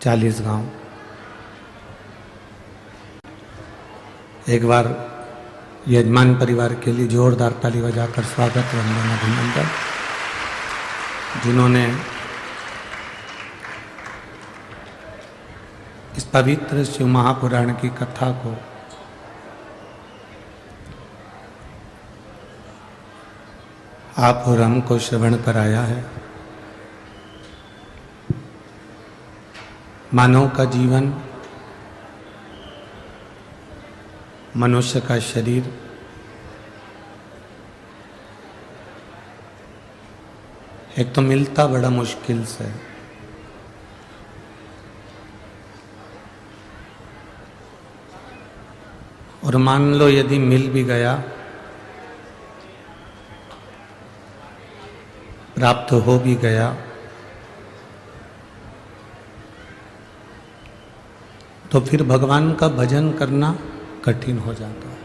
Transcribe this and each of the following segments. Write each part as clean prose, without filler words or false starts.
40 गांव। एक बार यजमान परिवार के लिए जोरदार ताली बजाकर स्वागत, वंदन, अभिनंदन। जिन्होंने इस पवित्र शिव महापुराण की कथा को आप और हमको श्रवण कराया है। मानव का जीवन, मनुष्य का शरीर एक तो मिलता बड़ा मुश्किल से, और मान लो यदि मिल भी गया, प्राप्त हो भी गया, तो फिर भगवान का भजन करना कठिन हो जाता है।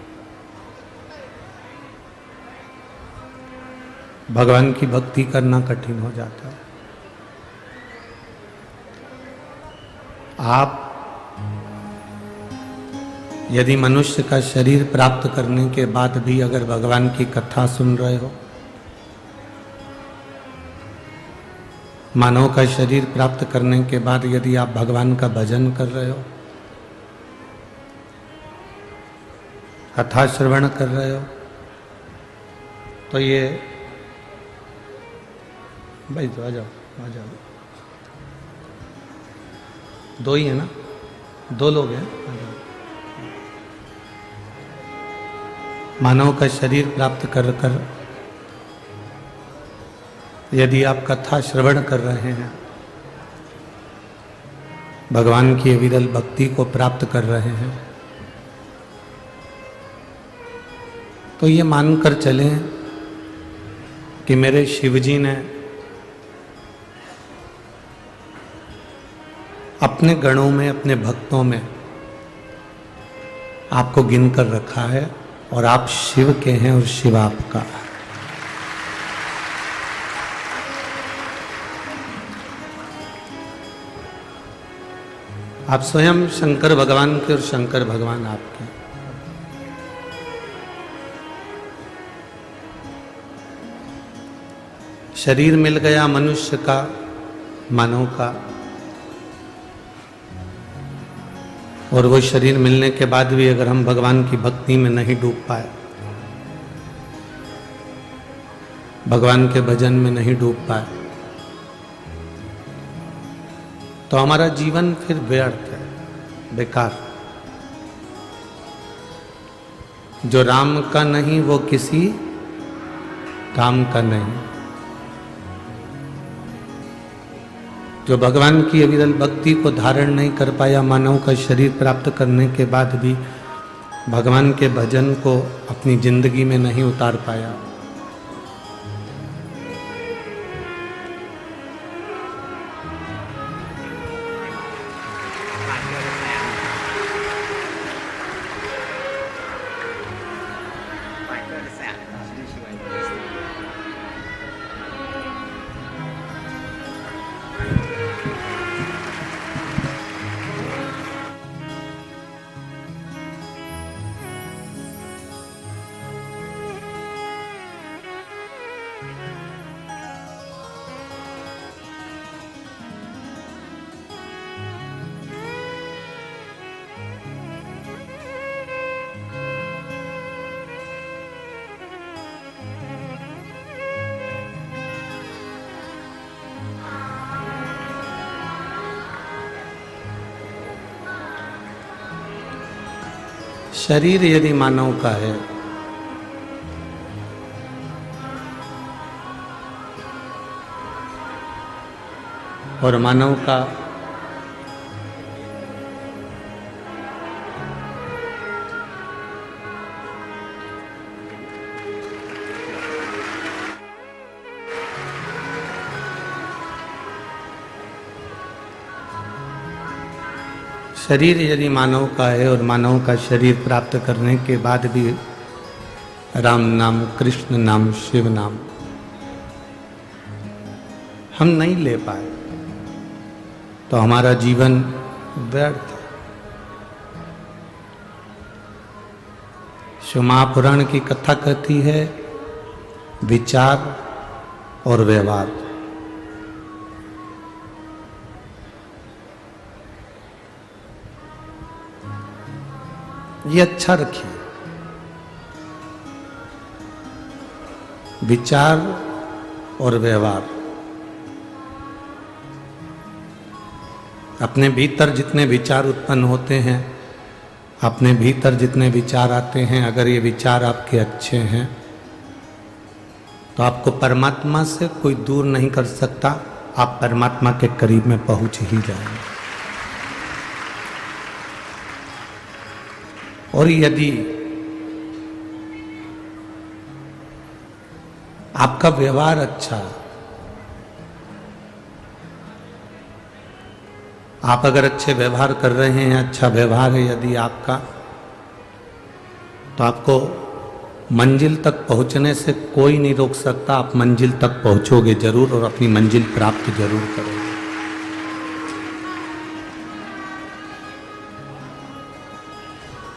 भगवान की भक्ति करना कठिन हो जाता है। आप यदि मनुष्य का शरीर प्राप्त करने के बाद भी अगर भगवान की कथा सुन रहे हो, मानव का शरीर प्राप्त करने के बाद यदि आप भगवान का भजन कर रहे हो, कथा श्रवण कर रहे हो, तो ये भाई तो आ जाओ, दो ही है ना, दो लोग हैं, आ जाओ। मानव का शरीर प्राप्त कर यदि आप कथा श्रवण कर रहे हैं, भगवान की अविरल भक्ति को प्राप्त कर रहे हैं, तो ये मानकर चलें कि मेरे शिवजी ने अपने गणों में, अपने भक्तों में आपको गिनकर रखा है, और आप शिव के हैं और शिव आपका है। आप स्वयं शंकर भगवान के और शंकर भगवान आपके। शरीर मिल गया मनुष्य का, मानव का, और वो शरीर मिलने के बाद भी अगर हम भगवान की भक्ति में नहीं डूब पाए, भगवान के भजन में नहीं डूब पाए, तो हमारा जीवन फिर व्यर्थ है, बेकार। जो राम का नहीं वो किसी काम का नहीं। जो भगवान की अविरल भक्ति को धारण नहीं कर पाया, मानव का शरीर प्राप्त करने के बाद भी भगवान के भजन को अपनी जिंदगी में नहीं उतार पाया, शरीर यदि मानव का है, और मानव का शरीर यदि मानव का है और मानव का शरीर प्राप्त करने के बाद भी राम नाम, कृष्ण नाम, शिव नाम हम नहीं ले पाए, तो हमारा जीवन व्यर्थ है। शिव महापुराण की कथा कहती है विचार और व्यवहार। ये अच्छा रखिए, विचार और व्यवहार। अपने भीतर जितने विचार उत्पन्न होते हैं, अपने भीतर जितने विचार आते हैं, अगर ये विचार आपके अच्छे हैं तो आपको परमात्मा से कोई दूर नहीं कर सकता, आप परमात्मा के करीब में पहुंच ही जाएंगे। और यदि आपका व्यवहार अच्छा, आप अगर अच्छे व्यवहार कर रहे हैं, अच्छा व्यवहार है यदि आपका, तो आपको मंजिल तक पहुंचने से कोई नहीं रोक सकता। आप मंजिल तक पहुंचोगे जरूर और अपनी मंजिल प्राप्त जरूर करोगे।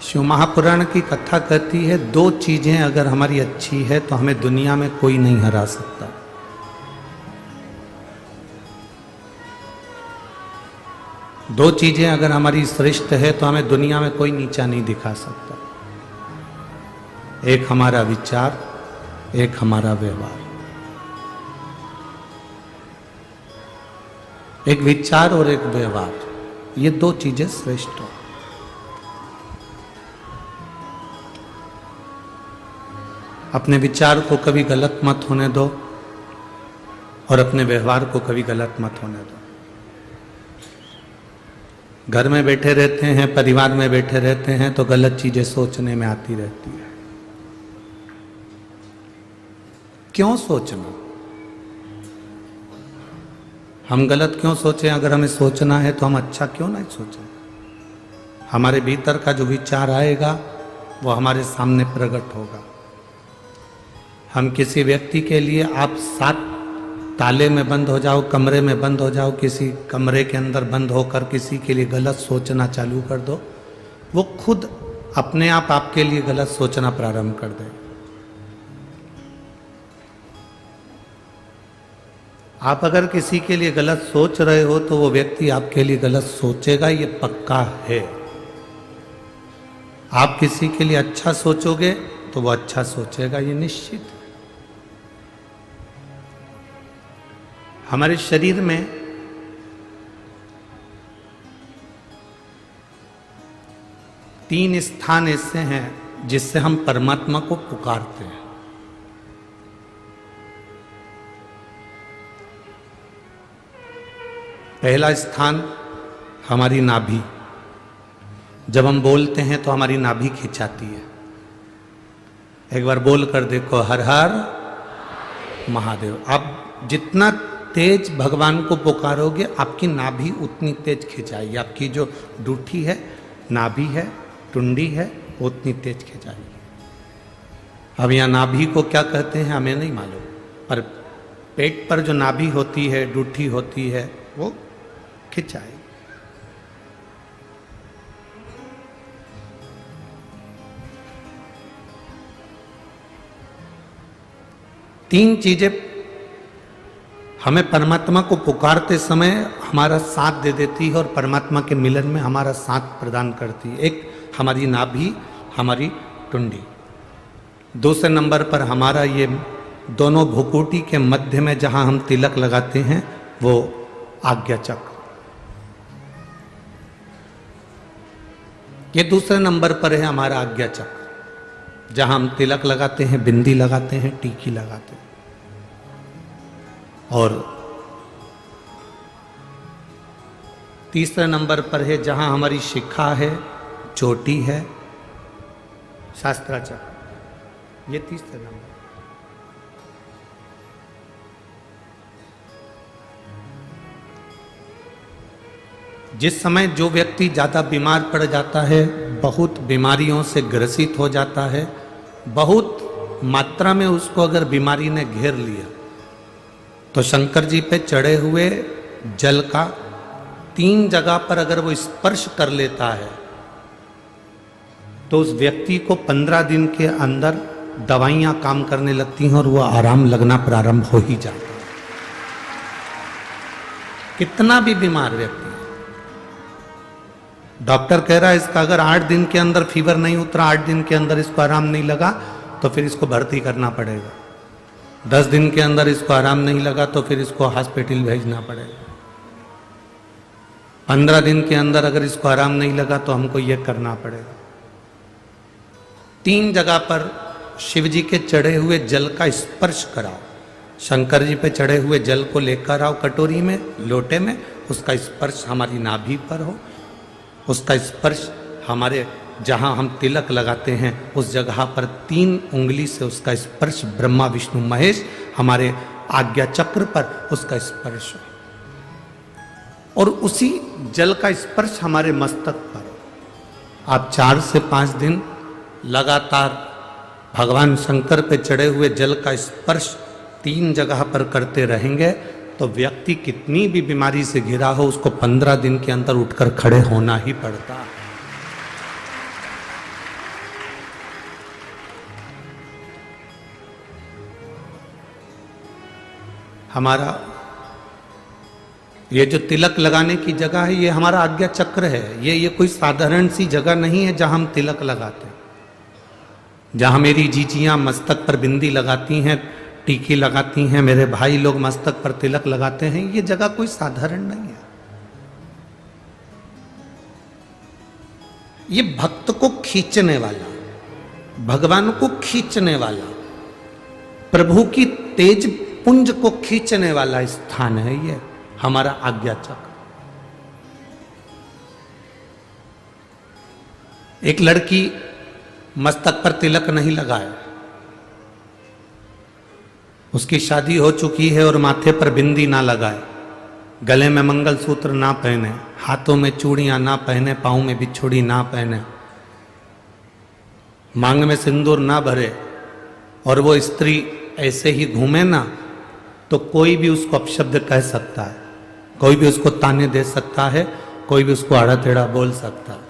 शिव महापुराण की कथा कहती है दो चीजें अगर हमारी अच्छी है तो हमें दुनिया में कोई नहीं हरा सकता। दो चीजें अगर हमारी श्रेष्ठ है तो हमें दुनिया में कोई नीचा नहीं दिखा सकता। एक हमारा विचार, एक हमारा व्यवहार। एक विचार और एक व्यवहार, ये दो चीजें श्रेष्ठ हो। अपने विचार को कभी गलत मत होने दो और अपने व्यवहार को कभी गलत मत होने दो। घर में बैठे रहते हैं, परिवार में बैठे रहते हैं तो गलत चीजें सोचने में आती रहती है। क्यों सोचना? हम गलत क्यों सोचें? अगर हमें सोचना है तो हम अच्छा क्यों नहीं सोचें? हमारे भीतर का जो विचार आएगा वो हमारे सामने प्रकट होगा। हम किसी व्यक्ति के लिए, आप 7 ताले में बंद हो जाओ, कमरे में बंद हो जाओ, किसी कमरे के अंदर बंद होकर किसी के लिए गलत सोचना चालू कर दो, वो खुद अपने आप आपके लिए गलत सोचना प्रारंभ कर दे। आप अगर किसी के लिए गलत सोच रहे हो तो वो व्यक्ति आपके लिए गलत सोचेगा, ये पक्का है। आप किसी के लिए अच्छा सोचोगे तो वो अच्छा सोचेगा, ये निश्चित है। हमारे शरीर में तीन स्थान ऐसे हैं जिससे हम परमात्मा को पुकारते हैं। पहला स्थान हमारी नाभि। जब हम बोलते हैं तो हमारी नाभि खिंचाती है। एक बार बोल कर देखो, हर हर महादेव। आप जितना तेज भगवान को पुकारोगे आपकी नाभि उतनी तेज खिंचाएगी। आपकी जो डूठी है, नाभि है, टुंडी है, उतनी तेज खिंचाएगी। अब यहाँ नाभि को क्या कहते हैं हमें नहीं मालूम, पर पेट पर जो नाभि होती है, डूठी होती है, वो खिंचाएगी। तीन चीजें हमें परमात्मा को पुकारते समय हमारा साथ दे देती है और परमात्मा के मिलन में हमारा साथ प्रदान करती है। एक हमारी नाभि, हमारी टुंडी। दूसरे नंबर पर हमारा ये दोनों भुकुटी के मध्य में जहां हम तिलक लगाते हैं वो आज्ञा चक्र। ये दूसरे नंबर पर है हमारा आज्ञा चक्र, जहां हम तिलक लगाते हैं, बिंदी लगाते हैं, टीकी लगाते हैं। और तीसरे नंबर पर है जहां हमारी शिखा है, चोटी है, शास्त्राचक्र। ये तीसरे नंबर। जिस समय जो व्यक्ति ज्यादा बीमार पड़ जाता है, बहुत बीमारियों से ग्रसित हो जाता है, बहुत मात्रा में उसको अगर बीमारी ने घेर लिया, तो शंकर जी पे चढ़े हुए जल का 3 जगह पर अगर वो स्पर्श कर लेता है तो उस व्यक्ति को 15 दिन के अंदर दवाइयां काम करने लगती हैं और वो आराम लगना प्रारंभ हो ही जाता है। कितना भी बीमार व्यक्ति, डॉक्टर कह रहा है इसका अगर 8 दिन के अंदर फीवर नहीं उतरा, 8 दिन के अंदर इसको आराम नहीं लगा तो फिर इसको भर्ती करना पड़ेगा। 10 दिन के अंदर इसको आराम नहीं लगा तो फिर इसको हॉस्पिटल भेजना पड़ेगा। 15 दिन के अंदर अगर इसको आराम नहीं लगा तो हमको यह करना पड़ेगा। 3 जगह पर शिव जी के चढ़े हुए जल का स्पर्श कराओ। शंकर जी पे चढ़े हुए जल को लेकर आओ कटोरी में, लोटे में, उसका स्पर्श हमारी नाभि पर हो, उसका स्पर्श हमारे जहां हम तिलक लगाते हैं उस जगह पर 3 उंगली से उसका स्पर्श, ब्रह्मा विष्णु महेश हमारे आज्ञा चक्र पर उसका स्पर्श हो और उसी जल का स्पर्श हमारे मस्तक पर हो। आप 4 से 5 दिन लगातार भगवान शंकर पे चढ़े हुए जल का स्पर्श 3 जगह पर करते रहेंगे तो व्यक्ति कितनी भी बीमारी से घिरा हो उसको 15 दिन के अंदर उठकर खड़े होना ही पड़ता है। हमारा ये जो तिलक लगाने की जगह है ये हमारा आज्ञा चक्र है। ये कोई साधारण सी जगह नहीं है जहां हम तिलक लगाते हैं। जहां मेरी जीजियां मस्तक पर बिंदी लगाती हैं, टीकी लगाती हैं, मेरे भाई लोग मस्तक पर तिलक लगाते हैं, ये जगह कोई साधारण नहीं है। ये भक्त को खींचने वाला, भगवान को खींचने वाला, प्रभु की तेज पुंज को खींचने वाला स्थान है ये हमारा आज्ञा चक्र। एक लड़की मस्तक पर तिलक नहीं लगाए, उसकी शादी हो चुकी है और माथे पर बिंदी ना लगाए, गले में मंगलसूत्र ना पहने, हाथों में चूड़ियां ना पहने, पाँव में बिछुड़ी ना पहने, मांग में सिंदूर ना भरे और वो स्त्री ऐसे ही घूमे ना तो कोई भी उसको अपशब्द कह सकता है, कोई भी उसको ताने दे सकता है, कोई भी उसको आड़ा टेढ़ा बोल सकता है।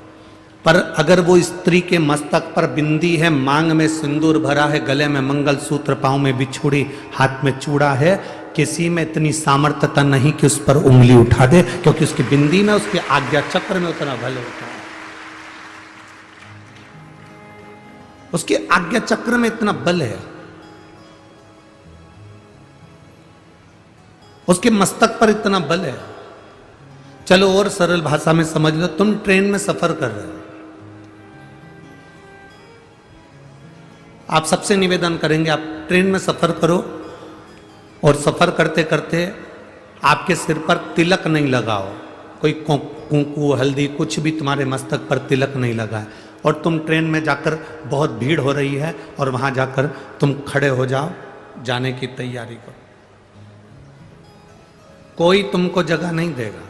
पर अगर वो स्त्री के मस्तक पर बिंदी है, मांग में सिंदूर भरा है, गले में मंगलसूत्र, पाँव में बिछुड़ी, हाथ में चूड़ा है, किसी में इतनी सामर्थ्यता नहीं कि उस पर उंगली उठा दे, क्योंकि उसकी बिंदी में, उसके आज्ञा चक्र में उतना बल होता है, उसके आज्ञा चक्र में इतना बल है, उसके मस्तक पर इतना बल है। चलो और सरल भाषा में समझ लो, तुम ट्रेन में सफर कर रहे हो, आप सबसे निवेदन करेंगे आप ट्रेन में सफर करो और सफर करते करते आपके सिर पर तिलक नहीं लगाओ, कोई कुंकू हल्दी कुछ भी तुम्हारे मस्तक पर तिलक नहीं लगाए और तुम ट्रेन में जाकर बहुत भीड़ हो रही है और वहां जाकर तुम खड़े हो जाओ, जाने की तैयारी करो, कोई तुमको जगह नहीं देगा।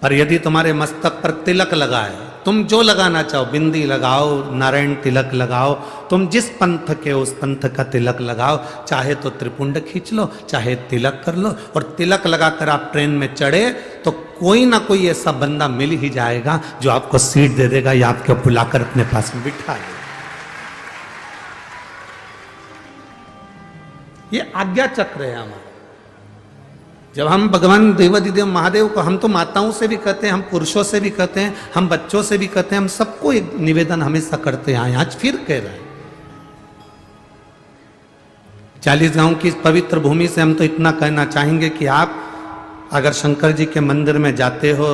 पर यदि तुम्हारे मस्तक पर तिलक लगाए, तुम जो लगाना चाहो, बिंदी लगाओ, नारायण तिलक लगाओ, तुम जिस पंथ के उस पंथ का तिलक लगाओ, चाहे तो त्रिपुंड खींच लो, चाहे तिलक कर लो, और तिलक लगाकर आप ट्रेन में चढ़े तो कोई ना कोई ऐसा बंदा मिल ही जाएगा जो आपको सीट दे देगा या आपको बुलाकर अपने पास में बिठा देगा। ये आज्ञा चक्र है हमारा। जब हम भगवान देवादिदेव महादेव को, हम तो माताओं से भी कहते हैं, हम पुरुषों से भी कहते हैं, हम बच्चों से भी कहते हैं, हम सबको एक निवेदन हमेशा करते हैं, आज फिर कह रहे हैं। 40 गांव की पवित्र भूमि से हम तो इतना कहना चाहेंगे कि आप अगर शंकर जी के मंदिर में जाते हो,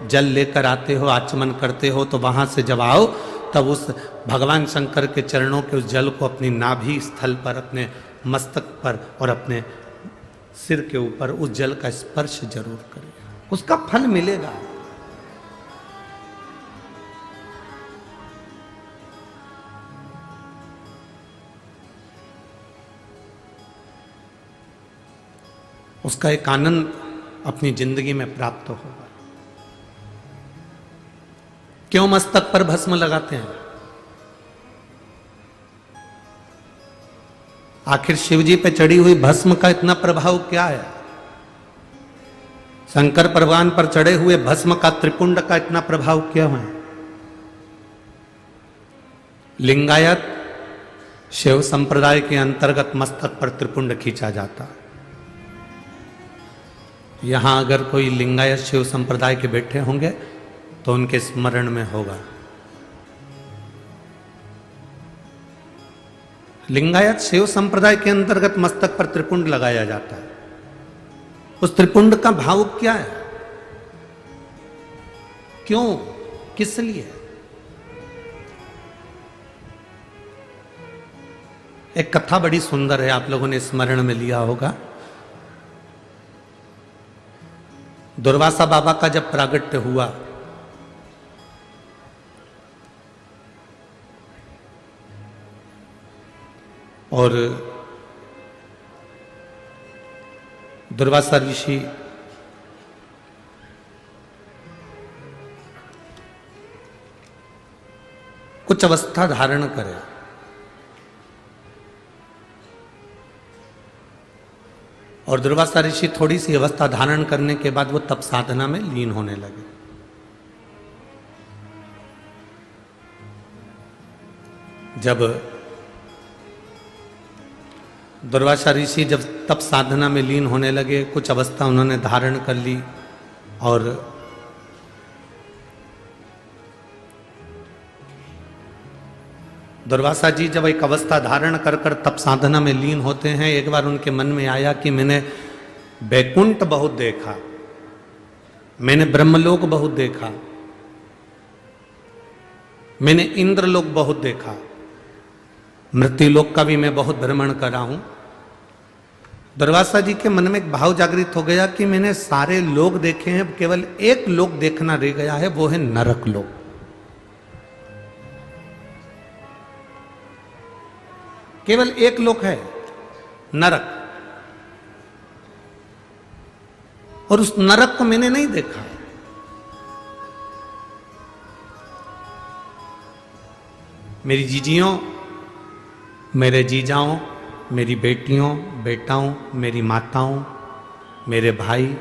जल लेकर आते हो, आचमन करते हो, तो वहां से जब आओ तब उस भगवान शंकर के चरणों के उस जल को अपनी नाभि स्थल पर, अपने मस्तक पर और अपने सिर के ऊपर उस जल का स्पर्श जरूर करें, उसका फल मिलेगा। उसका एक आनंद अपनी जिंदगी में प्राप्त होगा। क्यों मस्तक पर भस्म लगाते हैं? आखिर शिवजी पे चढ़ी हुई भस्म का इतना प्रभाव क्या है? शंकर भगवान पर चढ़े हुए भस्म का त्रिपुंड का इतना प्रभाव क्यों है? लिंगायत शिव संप्रदाय के अंतर्गत मस्तक पर त्रिपुंड खींचा जाता है। यहां अगर कोई लिंगायत शिव संप्रदाय के बैठे होंगे तो उनके स्मरण में होगा। लिंगायत शिव संप्रदाय के अंतर्गत मस्तक पर त्रिपुंड लगाया जाता है। उस त्रिपुंड का भाव क्या है? क्यों, किस लिए? एक कथा बड़ी सुंदर है, आप लोगों ने स्मरण में लिया होगा। दुर्वासा बाबा का जब प्रागट्य हुआ और दुर्वासा ऋषि कुछ अवस्था धारण करे और दुर्वासा ऋषि थोड़ी सी अवस्था धारण करने के बाद वो तप साधना में लीन होने लगे। जब दुर्वासा ऋषि जब तप साधना में लीन होने लगे, कुछ अवस्था उन्होंने धारण कर ली और दुर्वासा जी जब एक अवस्था धारण कर कर तप साधना में लीन होते हैं, एक बार उनके मन में आया कि मैंने बैकुंठ बहुत देखा, मैंने ब्रह्मलोक बहुत देखा, मैंने इंद्रलोक बहुत देखा, मृत्युलोक का भी मैं बहुत भ्रमण करा हूं। दुर्वासा जी के मन में एक भाव जागृत हो गया कि मैंने सारे लोक देखे हैं, केवल एक लोक देखना रह गया है, वो है नरक लोक। केवल एक लोक है, नरक, और उस नरक को मैंने नहीं देखा। मेरी जीजियों, मेरे जीजाओं, मेरी बेटियों, बेटाओं, मेरी माताओं, मेरे भाई,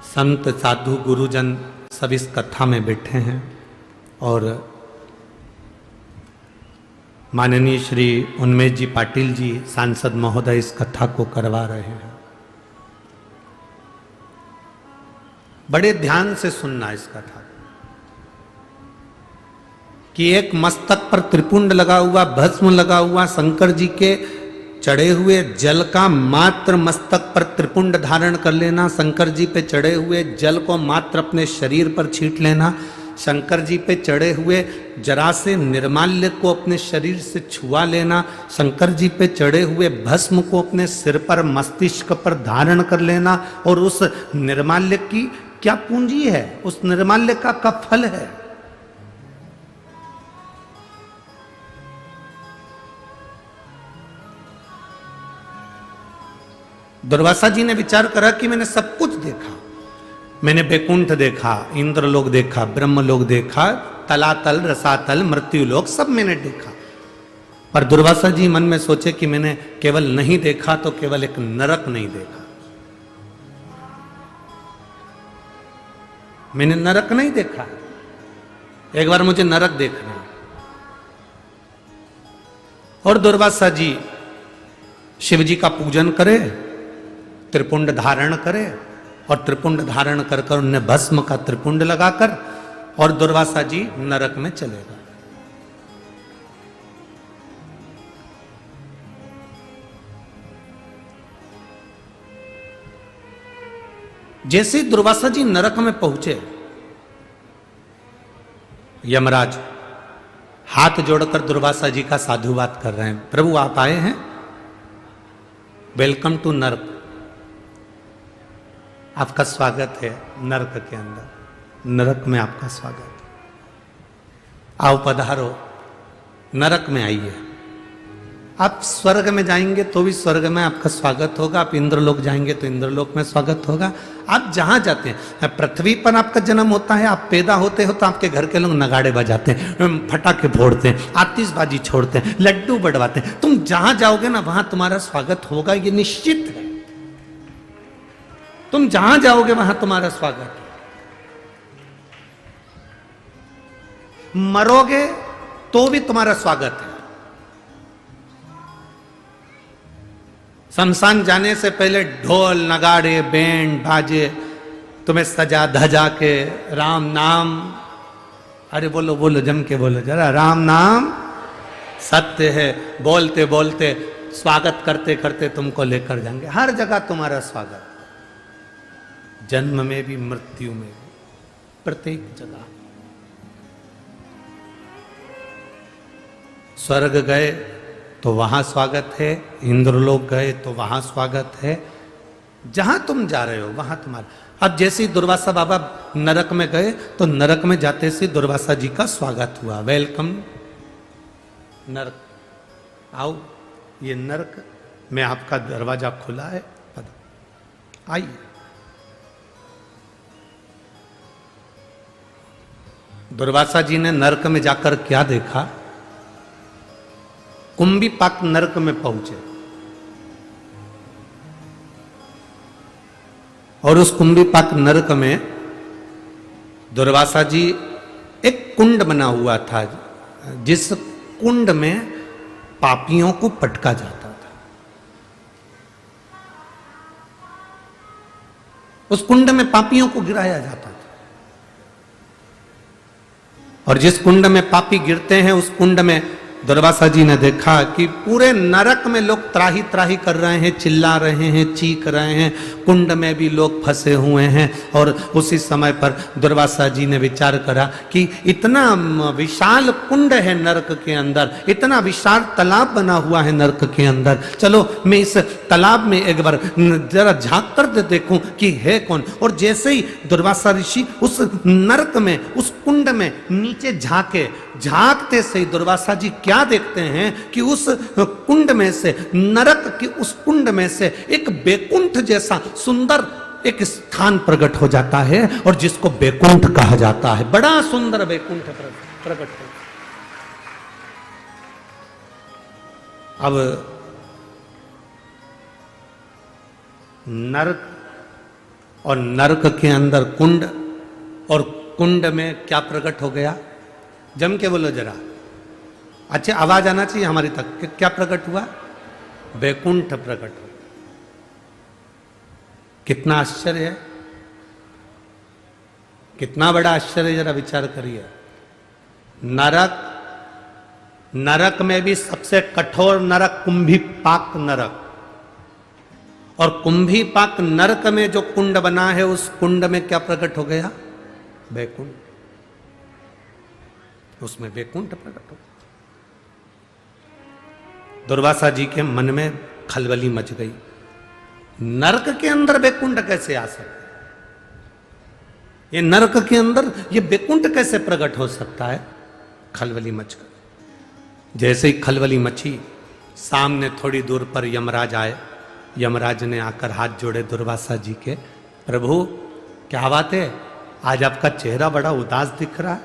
संत साधु गुरुजन सब इस कथा में बैठे हैं और माननीय श्री उन्मेष जी पाटिल जी सांसद महोदय इस कथा को करवा रहे हैं। बड़े ध्यान से सुनना इस कथा कि एक मस्तक पर त्रिपुंड लगा हुआ, भस्म लगा हुआ, शंकर जी के चढ़े हुए जल का मात्र मस्तक पर त्रिपुंड धारण कर लेना, शंकर जी पे चढ़े हुए जल को मात्र अपने शरीर पर छींट लेना, शंकर जी पे चढ़े हुए जरा से निर्माल्य को अपने शरीर से छुआ लेना, शंकर जी पे चढ़े हुए भस्म को अपने सिर पर, मस्तिष्क पर धारण कर लेना, और उस निर्माल्य की क्या पूंजी है, उस निर्माल्य का फल है। दुर्वासा जी ने विचार करा कि मैंने सब कुछ देखा, मैंने बैकुंठ देखा, इंद्रलोक देखा, ब्रह्मलोक देखा, तलातल, रसातल, मृत्युलोक सब मैंने देखा। पर दुर्वासा जी मन में सोचे कि मैंने केवल नहीं देखा तो केवल एक नरक नहीं देखा, मैंने नरक नहीं देखा, एक बार मुझे नरक देखना। और दुर्वासा जी शिव जी का पूजन करे, त्रिपुंड धारण करे, और त्रिपुंड धारण कर कर उन्हें भस्म का त्रिपुंड लगाकर और दुर्वासा जी नरक में चले गए। जैसे दुर्वासा जी नरक में पहुंचे, यमराज हाथ जोड़कर दुर्वासा जी का साधुवाद कर रहे हैं, प्रभु आप आए हैं, वेलकम टू नरक, आपका स्वागत है नरक के अंदर, नरक में आपका स्वागत, आओ पधारो, नरक में आइए। आप स्वर्ग में जाएंगे तो भी स्वर्ग में आपका स्वागत होगा, आप इंद्रलोक जाएंगे तो इंद्रलोक में स्वागत होगा। आप जहां जाते हैं, पृथ्वी पर आपका जन्म होता है, आप पैदा होते हो तो आपके घर के लोग नगाड़े बजाते हैं, फटाके फोड़ते हैं, आतिशबाजी छोड़ते हैं, लड्डू बढ़वाते हैं। तुम जहां जाओगे ना वहां तुम्हारा स्वागत होगा, ये निश्चित है। तुम जहां जाओगे वहां तुम्हारा स्वागत है। मरोगे तो भी तुम्हारा स्वागत है। शमशान जाने से पहले ढोल नगाड़े बैंड बाजे तुम्हें सजा धजा के राम नाम, अरे बोलो बोलो जम के बोलो जरा, राम नाम सत्य है, बोलते बोलते स्वागत करते करते तुमको लेकर जाएंगे। हर जगह तुम्हारा स्वागत, जन्म में भी मृत्यु में भी, प्रत्येक जगह। स्वर्ग गए तो वहां स्वागत है, इंद्रलोक गए तो वहां स्वागत है। जहां तुम जा रहे हो वहां तुम्हारा। अब जैसे ही दुर्वासा बाबा नरक में गए तो नरक में जाते से दुर्वासा जी का स्वागत हुआ, वेलकम नरक, आओ ये नरक में आपका दरवाजा खुला है, आइए। दुर्वासा जी ने नरक में जाकर क्या देखा? कुंभीपाक नरक में पहुंचे और उस कुंभीपाक नरक में दुर्वासा जी, एक कुंड बना हुआ था जिस कुंड में पापियों को पटका जाता था। उस कुंड में पापियों को गिराया जाता था और जिस कुंड में पापी गिरते हैं उस कुंड में दुर्वासा जी ने देखा कि पूरे नरक में लोग त्राही त्राही कर रहे हैं, चिल्ला रहे हैं, चीख रहे हैं, कुंड में भी लोग फंसे हुए हैं। और उसी समय पर दुर्वासा जी ने विचार करा कि इतना विशाल कुंड है नरक के अंदर, इतना विशाल तालाब बना हुआ है नरक के अंदर, चलो मैं इस तालाब में एक बार जरा झांक कर देखूं कि है कौन। और जैसे ही दुर्वासा ऋषि उस नरक में, उस कुंड में नीचे झांके, झांकते से दुर्वासा जी क्या देखते हैं कि उस कुंड में से, नरक की उस कुंड में से एक बैकुंठ जैसा सुंदर एक स्थान प्रकट हो जाता है और जिसको बैकुंठ कहा जाता है। बड़ा सुंदर बैकुंठ प्रकट हो। अब नरक और नरक के अंदर कुंड, और कुंड में क्या प्रकट हो गया? जम के बोलो जरा, अच्छे आवाज आना चाहिए हमारी तक कि क्या प्रकट हुआ? बैकुंठ प्रकट हुआ। कितना आश्चर्य है, कितना बड़ा आश्चर्य, जरा विचार करिए। नरक, नरक में भी सबसे कठोर नरक कुंभीपाक नरक, और कुंभीपाक नरक में जो कुंड बना है उस कुंड में क्या प्रकट हो गया? बैकुंठ। उसमें बैकुंठ प्रकट हो। दुर्वासा जी के मन में खलबली मच गई, नरक के अंदर बैकुंठ कैसे आ सकता? ये नरक के अंदर ये बैकुंठ कैसे प्रकट हो सकता है? खलबली मच गई। जैसे ही खलबली मची, सामने थोड़ी दूर पर यमराज आए। यमराज ने आकर हाथ जोड़े दुर्वासा जी के, प्रभु क्या बात है, आज आपका चेहरा बड़ा उदास दिख रहा है,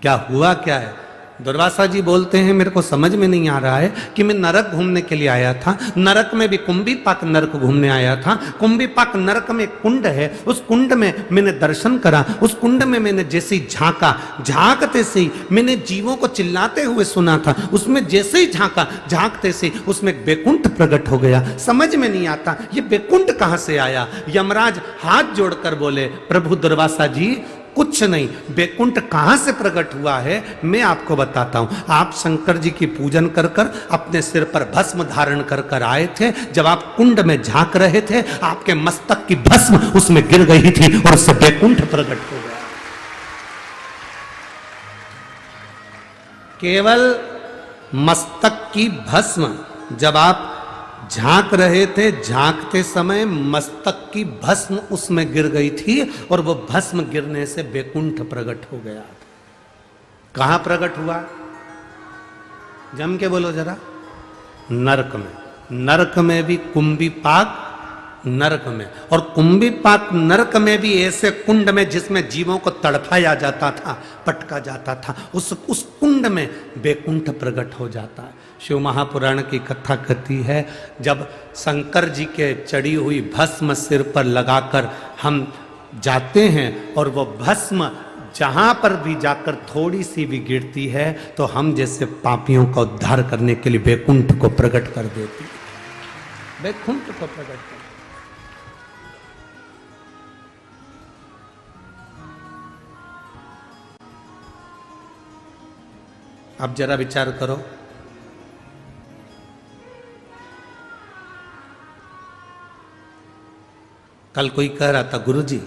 क्या हुआ क्या है? दुर्वासा जी बोलते हैं, मेरे को समझ में नहीं आ रहा है कि मैं नरक घूमने के लिए आया था, नरक में भी कुंभीपाक नरक घूमने आया था। कुंभीपाक नरक में कुंड है, उस कुंड में मैंने दर्शन करा, उस कुंड में मैंने जैसे ही झांका, झांकते से ही मैंने जीवों को चिल्लाते हुए सुना था, उसमें जैसे ही झांका, झांकते से उसमें बैकुंठ प्रकट हो गया। समझ में नहीं आता ये बैकुंठ कहां से आया। यमराज हाथ जोड़कर बोले, प्रभु दुर्वासा जी कुछ नहीं, बैकुंठ कहां से प्रकट हुआ है मैं आपको बताता हूं। आप शंकर जी की पूजन कर कर अपने सिर पर भस्म धारण कर कर आए थे। जब आप कुंड में झांक रहे थे, आपके मस्तक की भस्म उसमें गिर गई थी और उससे बैकुंठ प्रकट हो गया। केवल मस्तक की भस्म, जब आप झांक रहे थे, झांकते समय मस्तक की भस्म उसमें गिर गई थी और वो भस्म गिरने से बैकुंठ प्रकट हो गया। कहां प्रकट हुआ? जम के बोलो जरा। नरक में। नरक में भी कुंभीपाक नरक में, और कुंभीपाक नरक में भी ऐसे कुंड में जिसमें जीवों को तड़पाया जाता था, पटका जाता था, उस कुंड में बैकुंठ प्रकट हो जाता है। शिव महापुराण की कथा कहती है, जब शंकर जी के चढ़ी हुई भस्म सिर पर लगाकर हम जाते हैं और वो भस्म जहां पर भी जाकर थोड़ी सी भी गिरती है तो हम जैसे पापियों का उद्धार करने के लिए वैकुंठ को प्रकट कर देती है, वैकुंठ को प्रकट कर। अब जरा विचार करो, कल कोई कह रहा था, गुरुजी,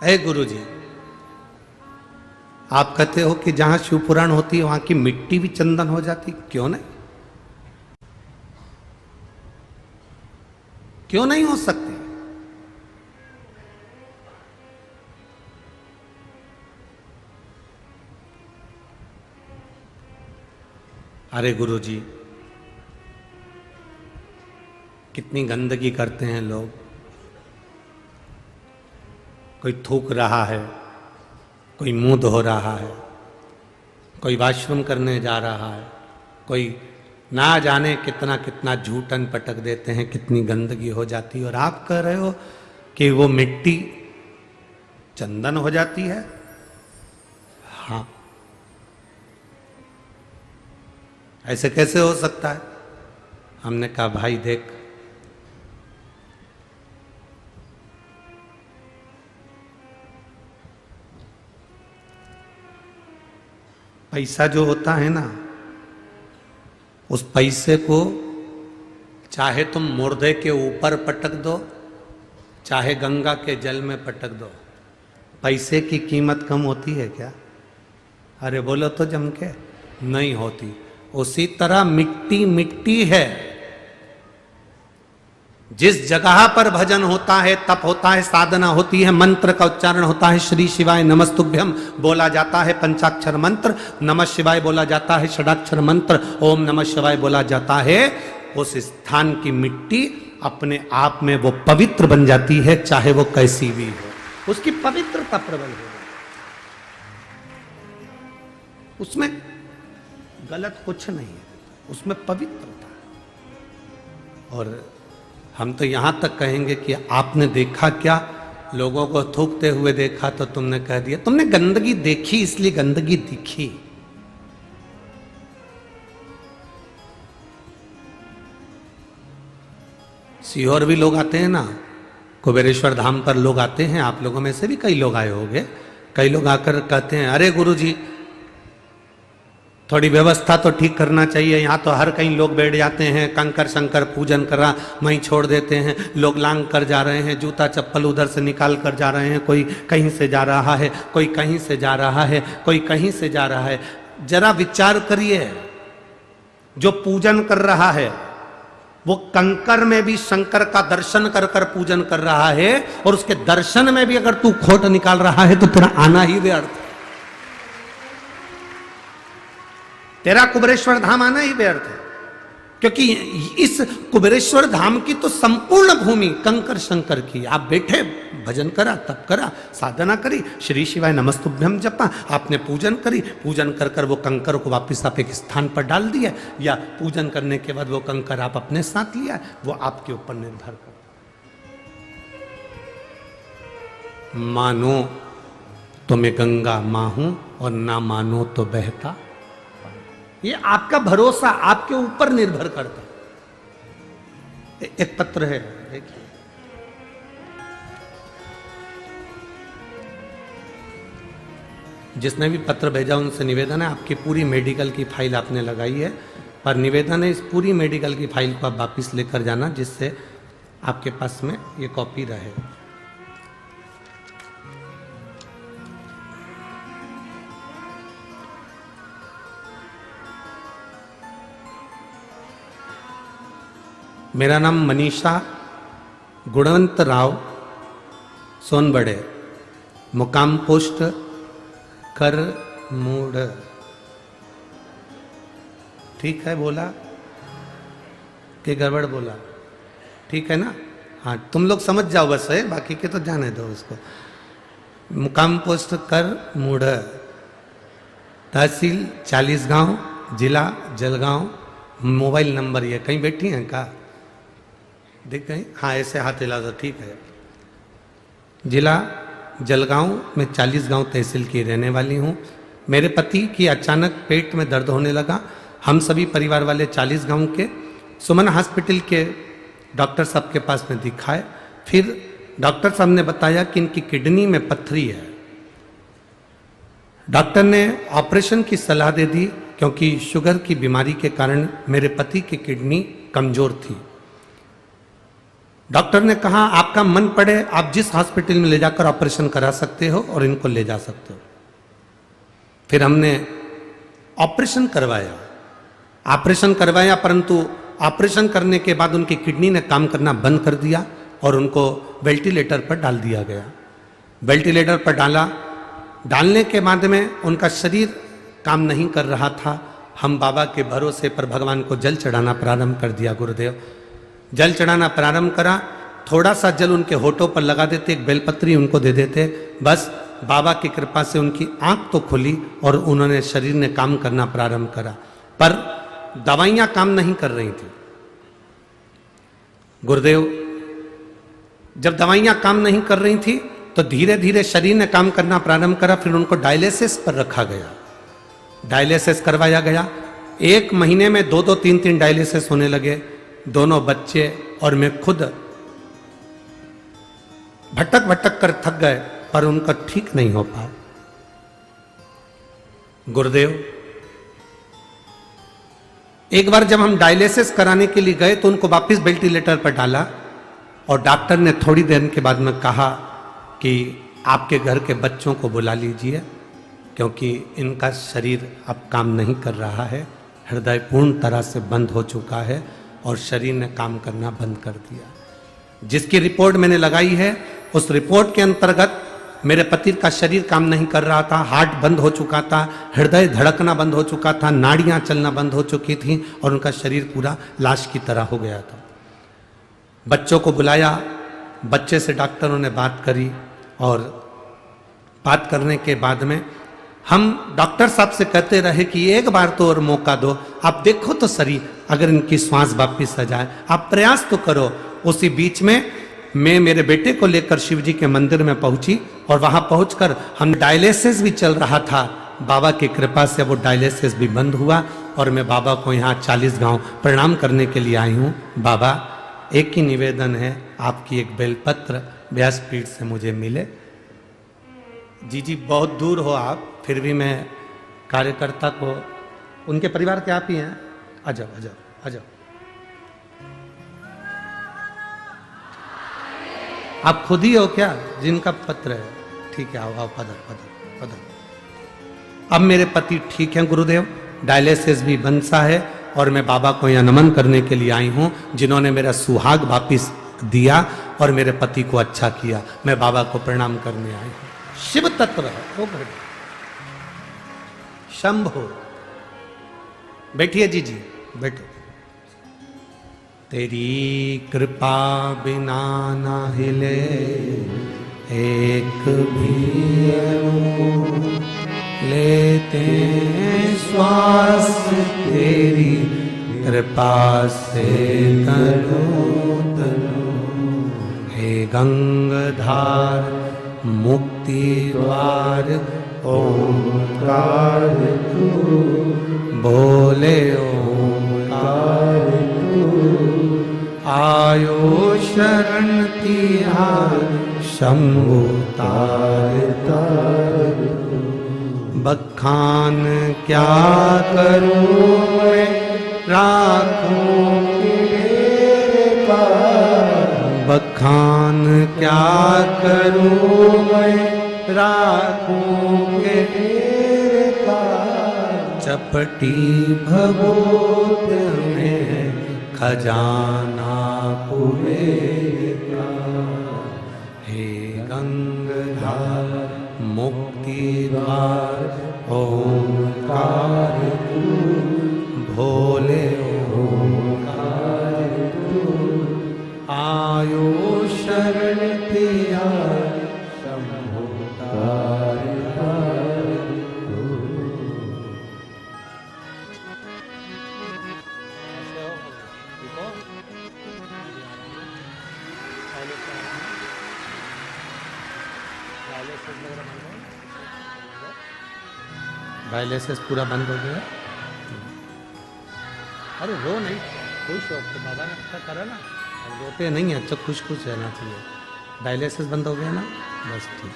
अरे गुरुजी, आप कहते हो कि जहां शिव पुराण होती है वहां की मिट्टी भी चंदन हो जाती, क्यों नहीं? क्यों नहीं हो सकती? अरे गुरुजी, कितनी गंदगी करते हैं लोग, कोई थूक रहा है, कोई मुंह धो रहा है, कोई वॉशरूम करने जा रहा है, कोई ना जाने कितना कितना झूठन पटक देते हैं, कितनी गंदगी हो जाती है, और आप कह रहे हो कि वो मिट्टी चंदन हो जाती है। हाँ, ऐसे कैसे हो सकता है? हमने कहा भाई देख, पैसा जो होता है ना, उस पैसे को चाहे तुम मुर्दे के ऊपर पटक दो, चाहे गंगा के जल में पटक दो, पैसे की कीमत कम होती है क्या? अरे बोलो तो जम के, नहीं होती। उसी तरह मिट्टी मिट्टी है। जिस जगह पर भजन होता है, तप होता है, साधना होती है, मंत्र का उच्चारण होता है, श्री शिवाय नमस्तुभ्यम बोला जाता है, पंचाक्षर मंत्र, नमः शिवाय बोला जाता है, षडाक्षर मंत्र, ओम नमः शिवाय बोला जाता है, उस स्थान की मिट्टी अपने आप में वो पवित्र बन जाती है, चाहे वो कैसी भी हो, उसकी पवित्रता प्रबल हो, उसमें गलत कुछ नहीं है, उसमें पवित्रता। और हम तो यहां तक कहेंगे कि आपने देखा क्या? लोगों को थूकते हुए देखा तो तुमने कह दिया, तुमने गंदगी देखी इसलिए गंदगी दिखी। सीहोर भी लोग आते हैं ना, कुबेरेश्वर धाम पर लोग आते हैं, आप लोगों में से भी कई लोग आए होंगे। कई लोग आकर कहते हैं, अरे गुरुजी, थोड़ी व्यवस्था तो ठीक करना चाहिए, यहाँ तो हर कहीं लोग बैठ जाते हैं, कंकर शंकर पूजन करा वहीं छोड़ देते हैं, लोग लांग कर जा रहे हैं, जूता चप्पल उधर से निकाल कर जा रहे हैं, कोई कहीं से जा रहा है, कोई कहीं से जा रहा है, कोई कहीं से जा रहा है। जरा विचार करिए, जो पूजन कर रहा है वो कंकर में भी शंकर का दर्शन कर कर पूजन कर रहा है, और उसके दर्शन में भी अगर तू खोट निकाल रहा है तो तेरा आना ही व्यर्थ, तेरा कुबेरेश्वर धाम आना ही व्यर्थ है। क्योंकि इस कुबेरेश्वर धाम की तो संपूर्ण भूमि कंकर शंकर की। आप बैठे, भजन करा, तप करा, साधना करी, श्री शिवाय नमस्तुभ्यम जपा, आपने पूजन करी, पूजन कर कर वो कंकर को वापिस आप एक स्थान पर डाल दिया, या पूजन करने के बाद वो कंकर आप अपने साथ लिया, वो आपके ऊपर निर्भर कर। मानो तो मैं गंगा मां हूं और ना मानो तो बहता, ये आपका भरोसा आपके ऊपर निर्भर करता है। एक पत्र है, देखिए, जिसने भी पत्र भेजा उनसे निवेदन है, आपकी पूरी मेडिकल की फाइल आपने लगाई है, पर निवेदन है इस पूरी मेडिकल की फाइल को आप वापिस लेकर जाना, जिससे आपके पास में ये कॉपी रहे। मेरा नाम मनीषा गुणवंत राव सोनबड़े, मुकाम पोस्ट कर मूड। ठीक है बोला कि गड़बड़ बोला? ठीक है ना? हाँ, तुम लोग समझ जाओ बस है, बाकी के तो जाने दो उसको। मुकाम पोस्ट कर मूड, तहसील 40 गांव, जिला जलगांव, मोबाइल नंबर ये कहीं बैठी हैं का? देख गई? हाँ, ऐसे हाथ हिला दो, ठीक है। जिला जलगांव में 40 गांव तहसील की रहने वाली हूँ। मेरे पति की अचानक पेट में दर्द होने लगा। हम सभी परिवार वाले 40 गांव के सुमन हॉस्पिटल के डॉक्टर साहब के पास में दिखाए। फिर डॉक्टर साहब ने बताया कि इनकी किडनी में पत्थरी है। डॉक्टर ने ऑपरेशन की सलाह दे दी क्योंकि शुगर की बीमारी के कारण मेरे पति की किडनी कमजोर थी। डॉक्टर ने कहा आपका मन पड़े आप जिस हॉस्पिटल में ले जाकर ऑपरेशन करा सकते हो और इनको ले जा सकते हो। फिर हमने ऑपरेशन करवाया परंतु ऑपरेशन करने के बाद उनकी किडनी ने काम करना बंद कर दिया और उनको वेंटिलेटर पर डाल दिया गया। वेंटिलेटर पर डालने के बाद में उनका शरीर काम नहीं कर रहा था। हम बाबा के भरोसे पर भगवान को जल चढ़ाना प्रारंभ कर दिया। गुरुदेव जल चढ़ाना प्रारंभ करा। थोड़ा सा जल उनके होठों पर लगा देते, एक बेलपत्री उनको दे देते, बस बाबा की कृपा से उनकी आंख तो खुली और उन्होंने शरीर ने काम करना प्रारंभ करा। पर दवाइयां काम नहीं कर रही थी। गुरुदेव जब दवाइयां काम नहीं कर रही थी तो धीरे धीरे शरीर ने काम करना प्रारंभ करा। फिर उनको डायलिसिस पर रखा गया, डायलिसिस करवाया गया। 1 महीने में 2-2, 3-3 डायलिसिस होने लगे। दोनों बच्चे और मैं खुद भटक कर थक गए पर उनका ठीक नहीं हो पाया। गुरुदेव एक बार जब हम डायलिसिस कराने के लिए गए तो उनको वापस वेंटिलेटर पर डाला और डॉक्टर ने थोड़ी देर के बाद में कहा कि आपके घर के बच्चों को बुला लीजिए क्योंकि इनका शरीर अब काम नहीं कर रहा है, हृदय पूर्ण तरह से बंद हो चुका है और शरीर ने काम करना बंद कर दिया। जिसकी रिपोर्ट मैंने लगाई है उस रिपोर्ट के अंतर्गत मेरे पति का शरीर काम नहीं कर रहा था, हार्ट बंद हो चुका था, हृदय धड़कना बंद हो चुका था, नाड़ियां चलना बंद हो चुकी थी और उनका शरीर पूरा लाश की तरह हो गया था। बच्चों को बुलाया, बच्चे से डॉक्टरों ने बात करी और बात करने के बाद में हम डॉक्टर साहब से कहते रहे कि एक बार तो और मौका दो, आप देखो तो सही अगर इनकी श्वास वापिस आ जाए, आप प्रयास तो करो। उसी बीच में मैं मेरे बेटे को लेकर शिव जी के मंदिर में पहुंची और वहां पहुंचकर हम डायलिसिस भी चल रहा था। बाबा की कृपा से वो डायलिसिस भी बंद हुआ और मैं बाबा को यहाँ 40 गांव प्रणाम करने के लिए आई हूँ। बाबा एक ही निवेदन है, आपकी एक बेलपत्र व्यासपीठ से मुझे मिले। जी बहुत दूर हो आप, फिर भी मैं कार्यकर्ता को, उनके परिवार के आप ही हैं, आ जाओ आ जाओ आ जाओ। आप खुद ही हो क्या जिनका पत्र है? ठीक है, आओ आओ, पदर। अब मेरे पति ठीक हैं गुरुदेव, डायलिसिस भी बंद सा है और मैं बाबा को यहाँ नमन करने के लिए आई हूँ जिन्होंने मेरा सुहाग वापिस दिया और मेरे पति को अच्छा किया। मैं बाबा को प्रणाम करने आई हूँ। शिव तत्व है वो कर शंभो। बैठिए जी बैठो। तेरी कृपा बिना ना हिले एक भी अणु, लेते श्वास तेरी कृपा से तनु। हे गंगाधार मुक्ति द्वार ओंकार तू, बोले ओंकार तू। आयो शरण तिहार शंभु तार तार। बखान क्या करूं मैं राखूं तेरे पास। बखान क्या करूं मैं राखूं तेरे पास। चपटी भभूत में खजाना कुबेर का। हे गंगाधार मुक्ति द्वार ओंकार तू, भोले ओंकार तू। आयो शरण तिहार शंभु तार तार। डायलिसिस पूरा बंद हो गया। अरे रो नहीं, खुश हो तो बाबा ने अच्छा करा ना, अब रोते नहीं है, अच्छा खुश खुश रहना चाहिए। डायलिसिस बंद हो गया ना, बस ठीक।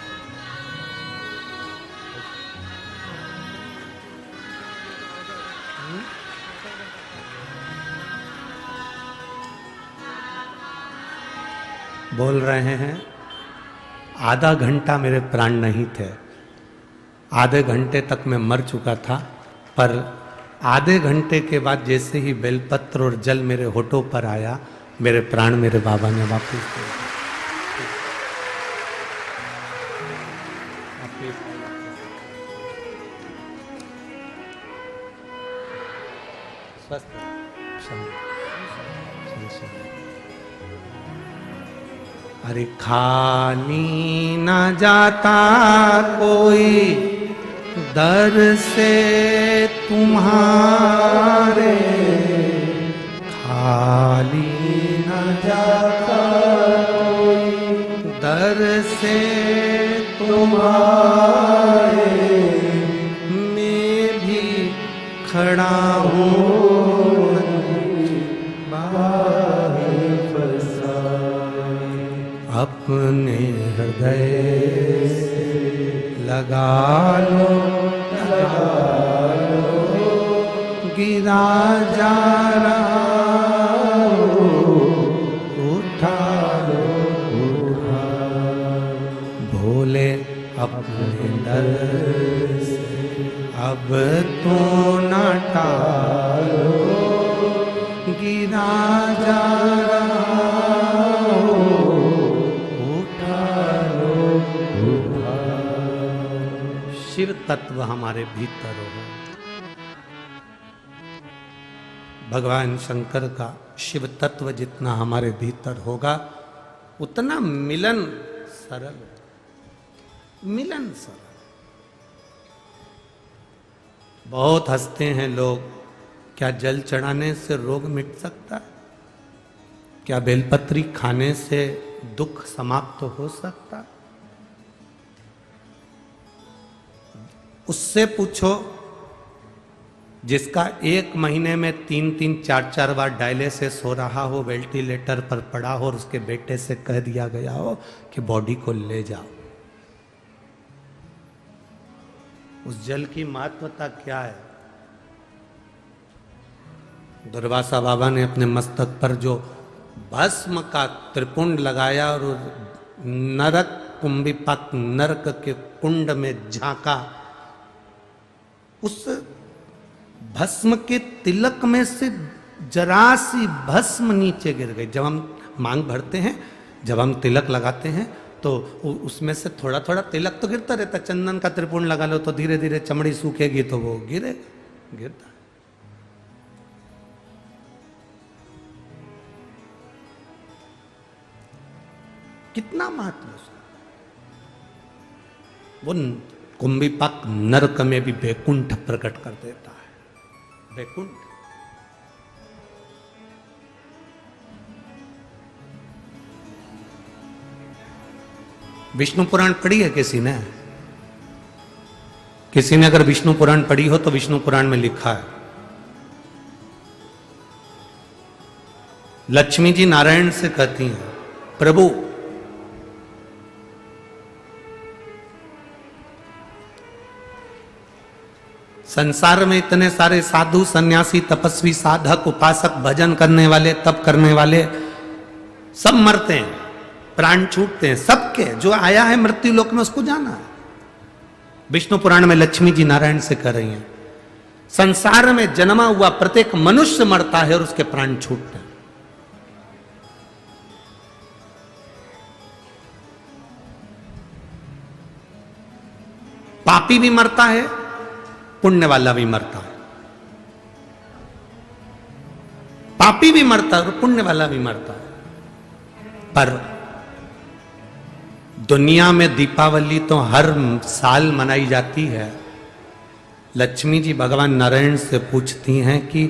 बोल रहे हैं आधा घंटा मेरे प्राण नहीं थे, आधे घंटे तक मैं मर चुका था, पर आधे घंटे के बाद जैसे ही बेलपत्र और जल मेरे होठों पर आया, मेरे प्राण मेरे बाबा ने वापस दिए। स्वस्थ अरे खाली न जाता कोई दर से तुम्हारे, खाली न जाता कोई दर से तुम्हारे, मैं भी खड़ा हूँ अपने हृदय से लगा लो, गिरा जा रहा उठा लो, भोले अपने दर से अब तो न टालो, गिरा जा रहा शिव तत्व हमारे भीतर हो। भगवान शंकर का शिव तत्व जितना हमारे भीतर होगा उतना मिलन सरल, मिलन सरल। बहुत हंसते हैं लोग, क्या जल चढ़ाने से रोग मिट सकता है? क्या बेलपत्री खाने से दुख समाप्त हो सकता है? उससे पूछो जिसका 1 महीने में 3-3, 4-4 बार डायलिसिस हो रहा हो, वेंटिलेटर पर पड़ा हो और उसके बेटे से कह दिया गया हो कि बॉडी को ले जाओ। उस जल की महत्वता क्या है? दुर्वासा बाबा ने अपने मस्तक पर जो भस्म का त्रिपुंड लगाया और नरक कुंभिपाक नरक के कुंड में झांका, उस भस्म के तिलक में से जरा सी भस्म नीचे गिर गई। जब हम मांग भरते हैं, जब हम तिलक लगाते हैं तो उसमें से थोड़ा थोड़ा तिलक तो गिरता रहता। चंदन का त्रिपुंड लगा लो तो धीरे धीरे चमड़ी सूखेगी तो वो गिरेगा, गिरता। कितना महत्व वो कुंभिपाक नरक में भी बैकुंठ प्रकट कर देता है। बैकुंठ विष्णु पुराण पढ़ी है किसी ने? किसी ने अगर विष्णु पुराण पढ़ी हो तो विष्णु पुराण में लिखा है, लक्ष्मी जी नारायण से कहती हैं, प्रभु संसार में इतने सारे साधु सन्यासी तपस्वी साधक उपासक भजन करने वाले तप करने वाले सब मरते हैं, प्राण छूटते हैं। सबके जो आया है मृत्यु लोक में उसको जाना है। विष्णु पुराण में लक्ष्मी जी नारायण से कह रही हैं, संसार में जन्मा हुआ प्रत्येक मनुष्य मरता है और उसके प्राण छूटते हैं। पापी भी मरता है, पुण्य वाला भी मरता है। पापी भी मरता है और पुण्य वाला भी मरता है। पर दुनिया में दीपावली तो हर साल मनाई जाती है। लक्ष्मी जी भगवान नारायण से पूछती हैं कि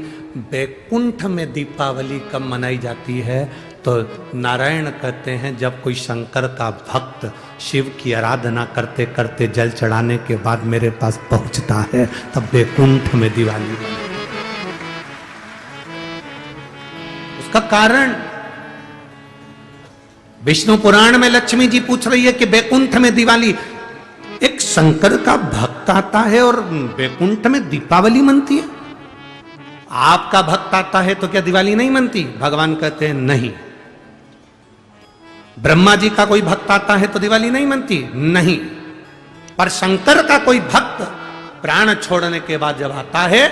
बैकुंठ में दीपावली कब मनाई जाती है? तो नारायण कहते हैं जब कोई शंकर का भक्त शिव की आराधना करते करते जल चढ़ाने के बाद मेरे पास पहुंचता है तब वैकुंठ में दिवाली बनती है। उसका कारण विष्णु पुराण में लक्ष्मी जी पूछ रही है कि वैकुंठ में दिवाली, एक शंकर का भक्त आता है और वैकुंठ में दीपावली मनती है। आपका भक्त आता है तो क्या दिवाली नहीं मनती? भगवान कहते हैं नहीं। ब्रह्मा जी का कोई भक्त आता है तो दिवाली नहीं मनती? नहीं। पर शंकर का कोई भक्त प्राण छोड़ने के बाद जब आता है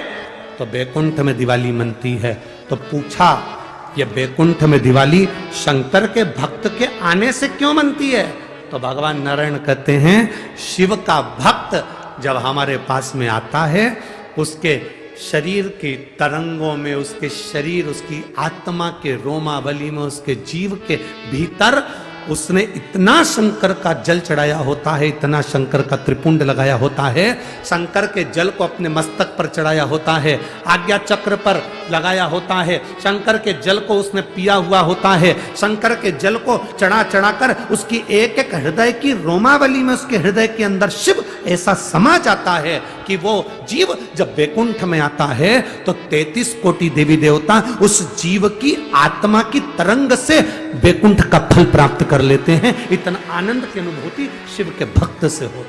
तो वैकुंठ में दिवाली मनती है। तो पूछा ये वैकुंठ में दिवाली शंकर के भक्त के आने से क्यों मनती है? तो भगवान नारायण कहते हैं शिव का भक्त जब हमारे पास में आता है उसके शरीर की तरंगों में, उसके शरीर, उसकी आत्मा के रोमावली में, उसके जीव के भीतर उसने इतना शंकर का जल चढ़ाया होता है, इतना शंकर का त्रिपुंड लगाया होता है, शंकर के जल को अपने मस्तक पर चढ़ाया होता है, आज्ञा चक्र पर लगाया होता है, शंकर के जल को उसने पिया हुआ होता है, शंकर के जल को चढ़ा चढ़ाकर उसकी एक एक हृदय की रोमावली में, उसके हृदय के अंदर शिव ऐसा समा जाता है कि वो जीव जब वैकुंठ में आता है तो 33 कोटि देवी देवता उस जीव की आत्मा की तरंग से वैकुंठ का फल प्राप्त कर लेते हैं। इतना आनंद की अनुभूति शिव के भक्त से होती है।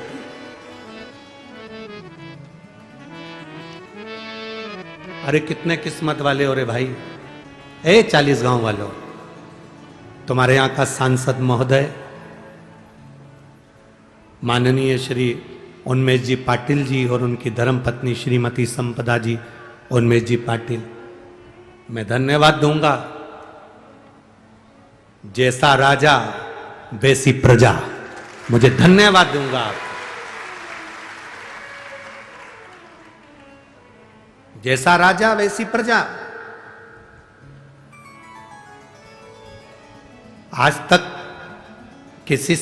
अरे कितने किस्मत वाले हो रे भाई। 40 गांव वालों, तुम्हारे यहां का सांसद महोदय माननीय श्री उन्मेष जी पाटिल जी और उनकी धर्मपत्नी श्रीमती संपदा जी उन्मेष जी पाटिल, मैं धन्यवाद दूंगा। जैसा राजा वैसी प्रजा, मुझे धन्यवाद दूंगा आप। जैसा राजा वैसी प्रजा। आज तक किसी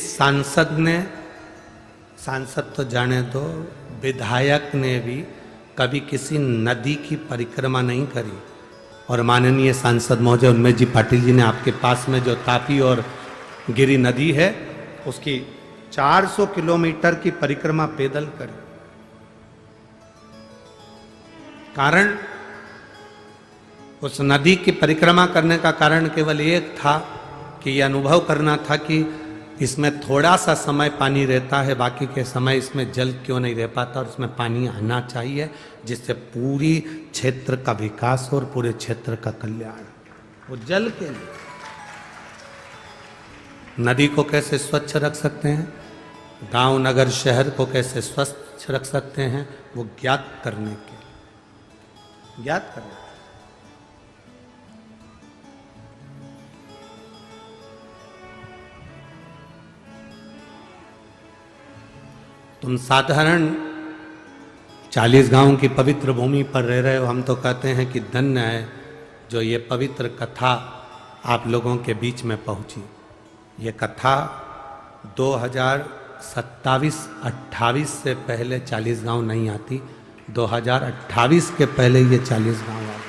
सांसद तो जाने दो, विधायक ने भी कभी किसी नदी की परिक्रमा नहीं करी। और माननीय सांसद महोदय उन्मेष जी पाटिल जी ने आपके पास में जो तापी और गिरी नदी है उसकी 400 किलोमीटर की परिक्रमा पैदल करी। कारण उस नदी की परिक्रमा करने का कारण केवल एक था कि यह अनुभव करना था कि इसमें थोड़ा सा समय पानी रहता है, बाकी के समय इसमें जल क्यों नहीं रह पाता और इसमें पानी आना चाहिए, जिससे पूरी क्षेत्र का विकास और पूरे क्षेत्र का कल्याण। वो जल के लिए नदी को कैसे स्वच्छ रख सकते हैं, गांव नगर शहर को कैसे स्वच्छ रख सकते हैं, वो ज्ञात करने के लिए, ज्ञात करने। तुम साधारण 40 गांव की पवित्र भूमि पर रह रहे हो, हम तो कहते हैं कि धन्य है जो ये पवित्र कथा आप लोगों के बीच में पहुंची। ये कथा 2027-28 से पहले 40 गांव नहीं आती, 2028 के पहले ये 40 गांव आ गए,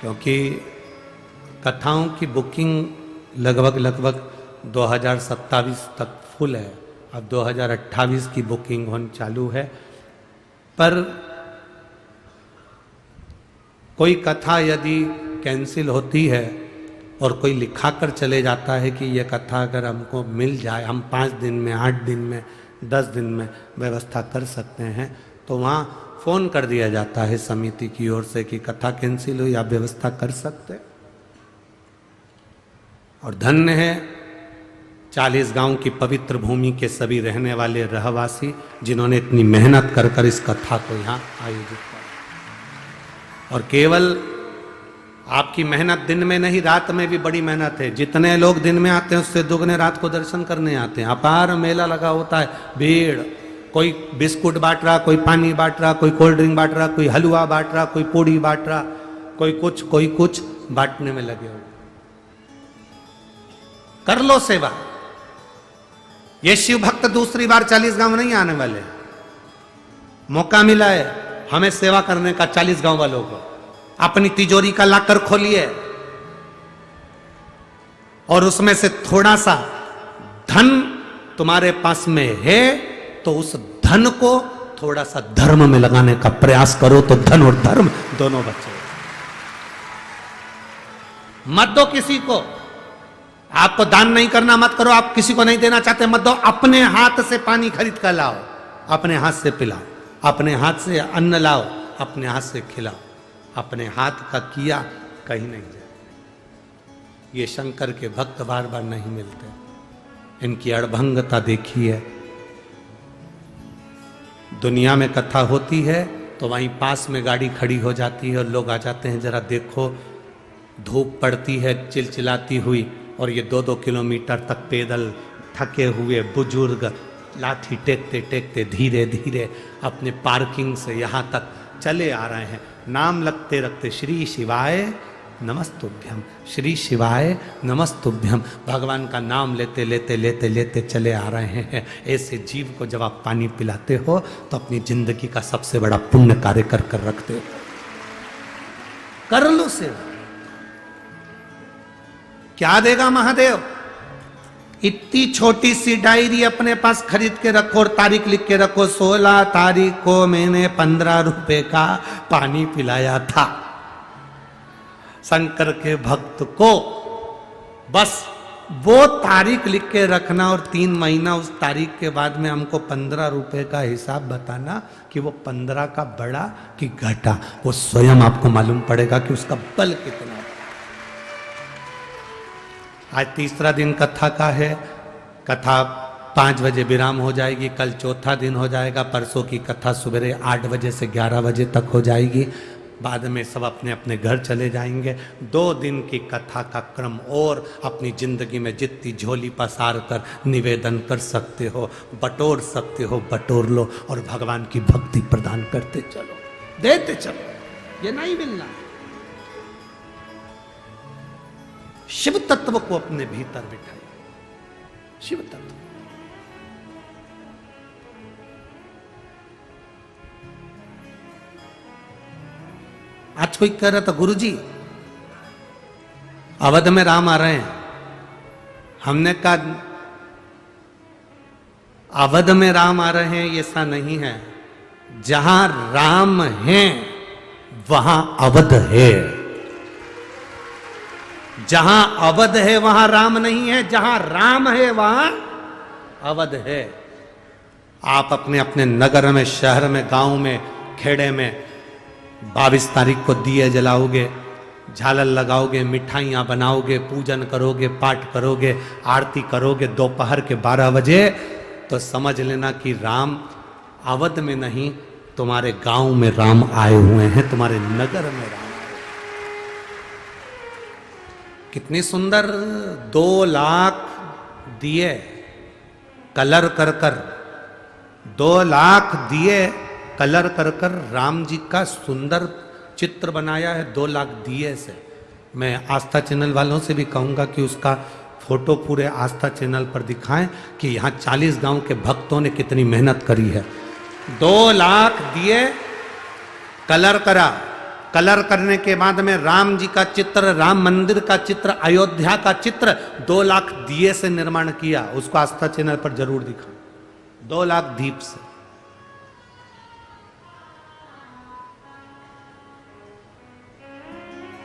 क्योंकि कथाओं की बुकिंग लगभग 2027 तक फुल है। अब 2028 की बुकिंग होनी चालू है। पर कोई कथा यदि कैंसिल होती है और कोई लिखा कर चले जाता है कि यह कथा अगर हमको मिल जाए, हम 5 दिन में, 8 दिन में, 10 दिन में व्यवस्था कर सकते हैं, तो वहाँ फ़ोन कर दिया जाता है समिति की ओर से कि कथा कैंसिल हुई, आप व्यवस्था कर सकते। और धन्य है 40 गांव की पवित्र भूमि के सभी रहने वाले रहवासी जिन्होंने इतनी मेहनत कर इस कथा को यहाँ आयोजित किया। और केवल आपकी मेहनत दिन में नहीं, रात में भी बड़ी मेहनत है। जितने लोग दिन में आते हैं उससे दुगने रात को दर्शन करने आते हैं। अपार मेला लगा होता है, भीड़, कोई बिस्कुट बांट रहा, कोई पानी बांट रहा, कोई कोल्ड ड्रिंक बांट रहा, कोई हलवा बांट रहा, कोई पूड़ी बांट रहा, कोई कुछ बांटने में लगे हुए। कर लो सेवा। ये शिव भक्त दूसरी बार 40 गांव नहीं आने वाले। मौका मिला है हमें सेवा करने का 40 गांव वालों को। अपनी तिजोरी का लाकर खोलिए और उसमें से थोड़ा सा धन तुम्हारे पास में है तो उस धन को थोड़ा सा धर्म में लगाने का प्रयास करो, तो धन और धर्म दोनों बचे। मत दो किसी को, आपको दान नहीं करना मत करो, आप किसी को नहीं देना चाहते मत दो। अपने हाथ से पानी खरीद कर लाओ, अपने हाथ से पिलाओ, अपने हाथ से अन्न लाओ, अपने हाथ से खिलाओ। अपने हाथ का किया कहीं नहीं जाए। ये शंकर के भक्त बार बार नहीं मिलते, इनकी अड़भंगता देखिए। दुनिया में कथा होती है तो वहीं पास में गाड़ी खड़ी हो जाती है और लोग आ जाते हैं, जरा देखो। धूप पड़ती है चिलचिलाती हुई और ये 2-2 किलोमीटर तक पैदल थके हुए बुजुर्ग लाठी टेकते टेकते धीरे धीरे अपने पार्किंग से यहाँ तक चले आ रहे हैं। नाम लगते रखते श्री शिवाय नमस्तुभ्यम, श्री शिवाय नमस्तुभ्यम, भगवान का नाम लेते लेते लेते लेते चले आ रहे हैं। ऐसे जीव को जब आप पानी पिलाते हो तो अपनी जिंदगी का सबसे बड़ा पुण्य कार्य कर कर रखते हो। कर लो सेवा। क्या देगा महादेव? इतनी छोटी सी डायरी अपने पास खरीद के रखो और तारीख लिख के रखो, 16 तारीख को मैंने 15 रुपए का पानी पिलाया था शंकर के भक्त को। बस वो तारीख लिख के रखना और 3 महीना उस तारीख के बाद में हमको 15 रुपए का हिसाब बताना कि वो 15 का बढ़ा कि घटा। वो स्वयं आपको मालूम पड़ेगा कि उसका बल कितना। आज तीसरा दिन कथा का है। कथा 5 बजे विराम हो जाएगी, कल चौथा दिन हो जाएगा, परसों की कथा सवेरे 8 बजे से 11 बजे तक हो जाएगी। बाद में सब अपने अपने घर चले जाएंगे। 2 दिन की कथा का क्रम और अपनी जिंदगी में जितनी झोली पसार कर निवेदन कर सकते हो, बटोर सकते हो, बटोर लो और भगवान की भक्ति प्रदान करते चलो, देते चलो। ये नहीं मिलना। शिव तत्व को अपने भीतर बिठाइए। शिव तत्व आज कोई कह रहा था गुरुजी अवध में राम आ रहे हैं। हमने कहा अवध में राम आ रहे हैं ऐसा नहीं है, जहां राम है वहां अवध है। जहां अवध है वहां राम नहीं है, जहां राम है वहां अवध है। आप अपने अपने नगर में, शहर में, गांव में, खेड़े में 22 तारीख को दिए जलाओगे, झालर लगाओगे, मिठाइयाँ बनाओगे, पूजन करोगे, पाठ करोगे, आरती करोगे दोपहर के 12 बजे, तो समझ लेना कि राम अवध में नहीं, तुम्हारे गांव में राम आए हुए हैं, तुम्हारे नगर में राम। कितनी सुंदर 2 लाख दिए कलर कर कर, 2 लाख दिए कलर कर कर राम जी का सुंदर चित्र बनाया है 2 लाख दिए से। मैं आस्था चैनल वालों से भी कहूँगा कि उसका फोटो पूरे आस्था चैनल पर दिखाएं कि यहाँ 40 गांव के भक्तों ने कितनी मेहनत करी है। 2 लाख दिए कलर करा, कलर करने के बाद में राम जी का चित्र, राम मंदिर का चित्र, अयोध्या का चित्र 2 लाख दिए से निर्माण किया। उसको आस्था चैनल पर जरूर दिखाएं। 2 लाख दीप से।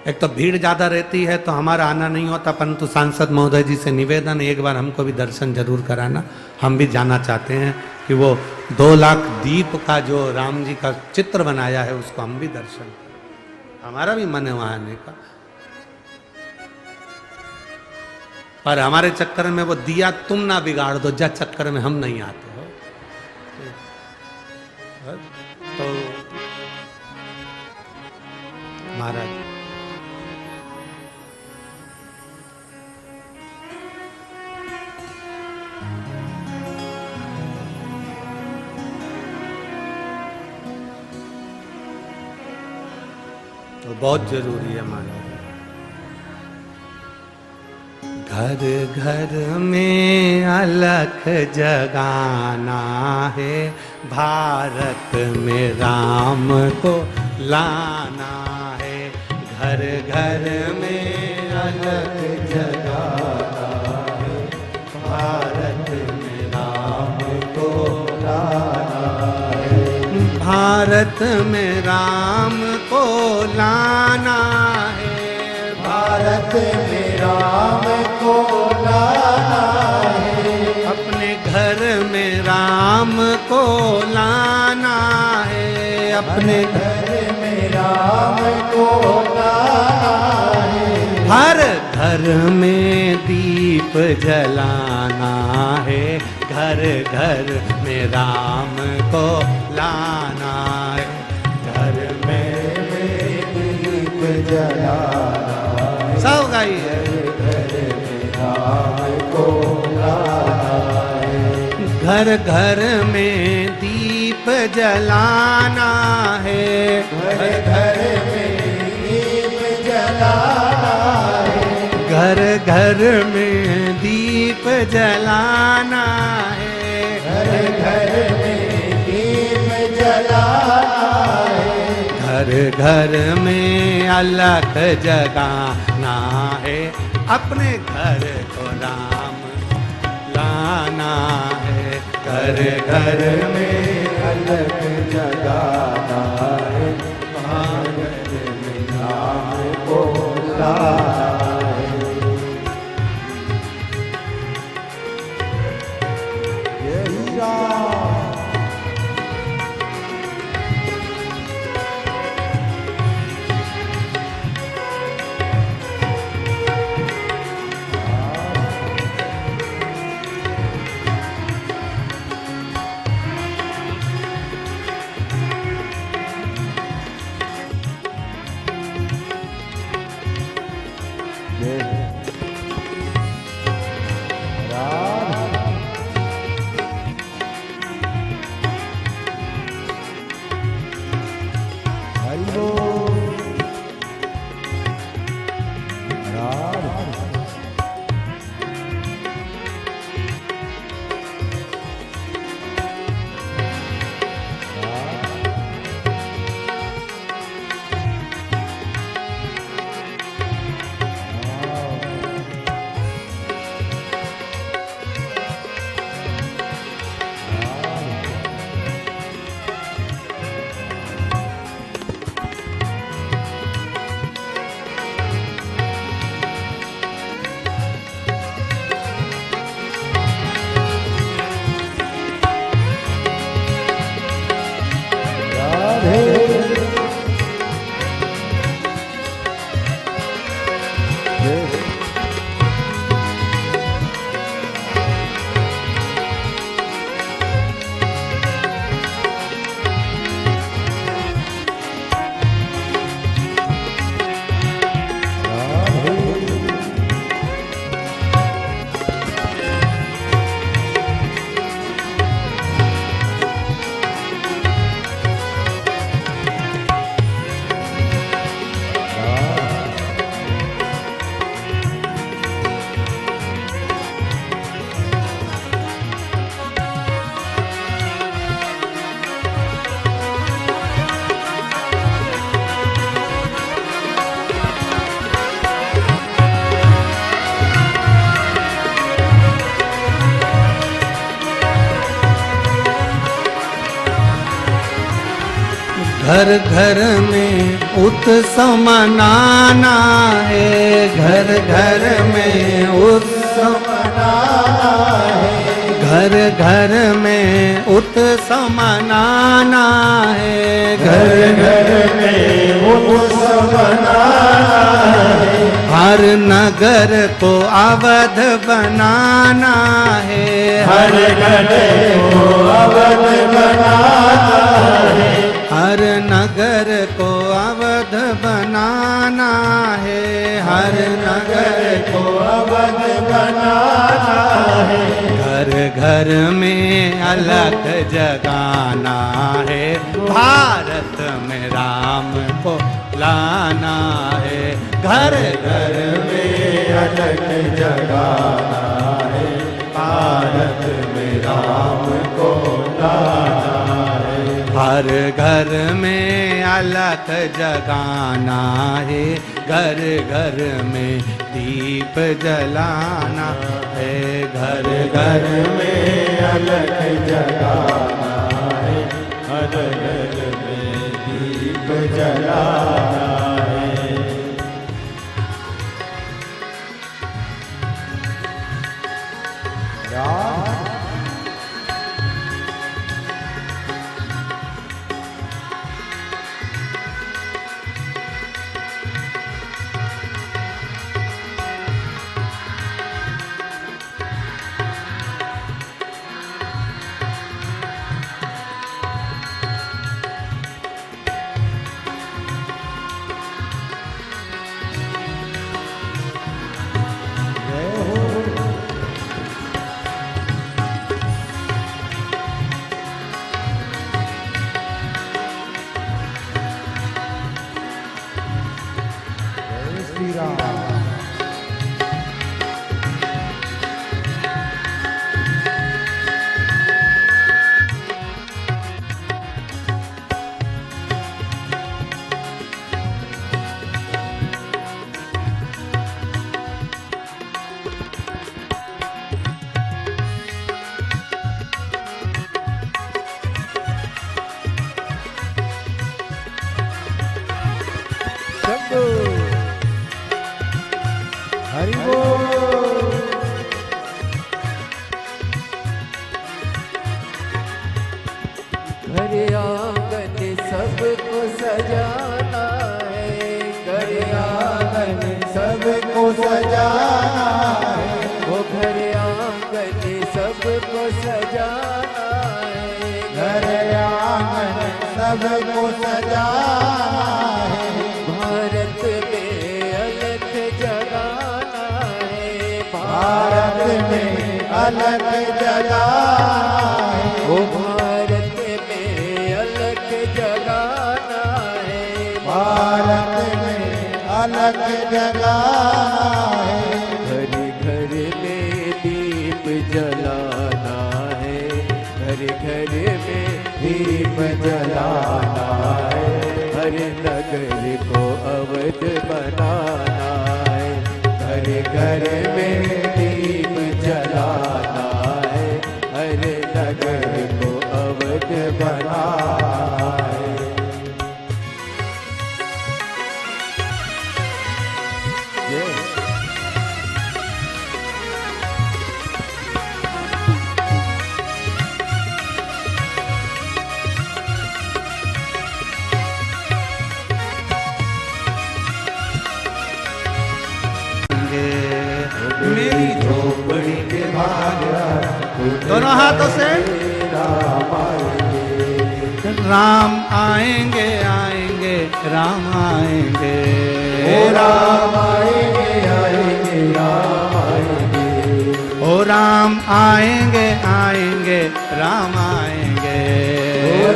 एक तो भीड़ ज्यादा रहती है तो हमारा आना नहीं होता, परंतु सांसद महोदय जी से निवेदन, एक बार हमको भी दर्शन जरूर कराना। हम भी जाना चाहते हैं कि वो 2 लाख दीप का जो राम जी का चित्र बनाया है उसको हम भी दर्शन करें। हमारा भी मन है वहां आने का, पर हमारे चक्कर में वो दिया तुम ना बिगाड़ दो, जब चक्कर में हम नहीं आते हो। तो महाराज तो बहुत जरूरी है मानो। घर घर में अलख जगाना है, भारत में राम को लाना है। घर घर में अलग जगाता है, भारत में राम को लाना है, भारत में राम को लाना है, भारत में राम को लाना है, अपने घर में राम को लाना है, अपने घर में राम को लाना है, हर घर में दीप जलाना है, घर घर में राम को लाना है, घर में दीप जलाना है, सब गाइए, घर में राम को लाना है, घर घर में दीप जलाना है, घर घर में दीप जलाना है, घर घर में दीप जलाना है, घर घर में दीप जलाना है, घर घर में अलख जगाना है, अपने घर को राम लाना है, घर घर में अलग जगाना है, भारत में राम को लाना है। जय राम। घर घर में उत्सव मनाना है, घर घर में उत्सव मनाना है, घर घर में उत्सव मनाना है, घर घर में उत्सव मनाना है, हर नगर को अवध बनाना है, हर घर को अवध बनाना है, हर नगर को अवध बनाना है, हर नगर को अवध बनाना है, घर घर में अलख जगाना है, भारत में राम को लाना है, घर घर में अलग जगाना है, भारत में राम को लाना है, हर घर में अलख जगाना है, घर घर में दीप जलाना है, घर घर में अलख जगाना है, हर घर में दीप जलाना है। हरि बोल। घर आंगन सबको सजाना है, घर आंगन सबको सजाना है, वो घर आंगन सबको सजाना है, घर आंगन सबको सजाना है, भारत में अलख जगाना है, भारत में अलख जगाना है, वो भारत में अलख जगाना है, भारत में अलख जगाना है, घर घर में दीप जलाना है, घर घर में दीप जलाना है, हर नगर को अवध बनाना है, घर घर में दीप जलाना है, हर नगर को अवध बनाना है। मेरी झोपड़ी के भाग दोनों हाथों से राम आएंगे आएंगे राम आएंगे, राम आएंगे आएंगे राम आएंगे, ओ राम आएंगे आएंगे राम आएंगे,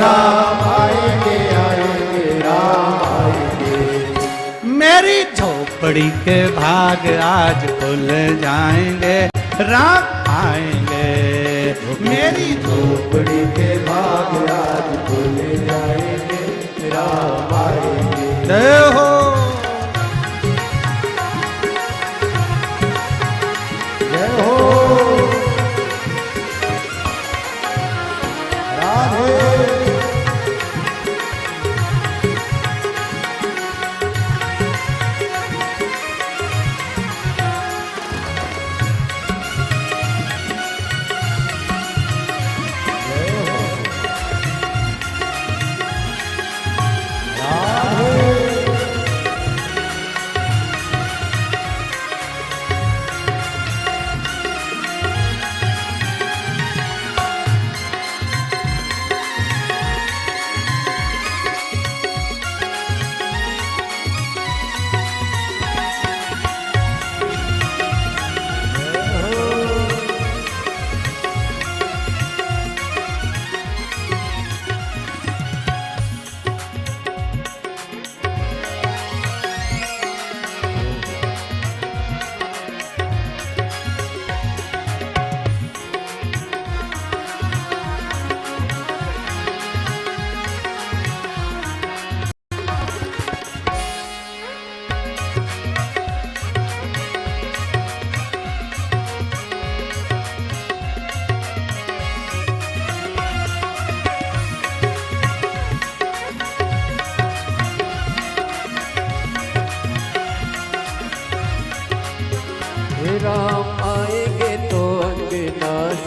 राम आएंगे आएंगे राम आएंगे। मेरी झोपड़ी के भाग आज खुल जाएंगे, राम आएंगे, मेरी झोपड़ी के भाग आज खुल जाएंगे, राम आएंगे। जय हो। जय हो राधे। जय हो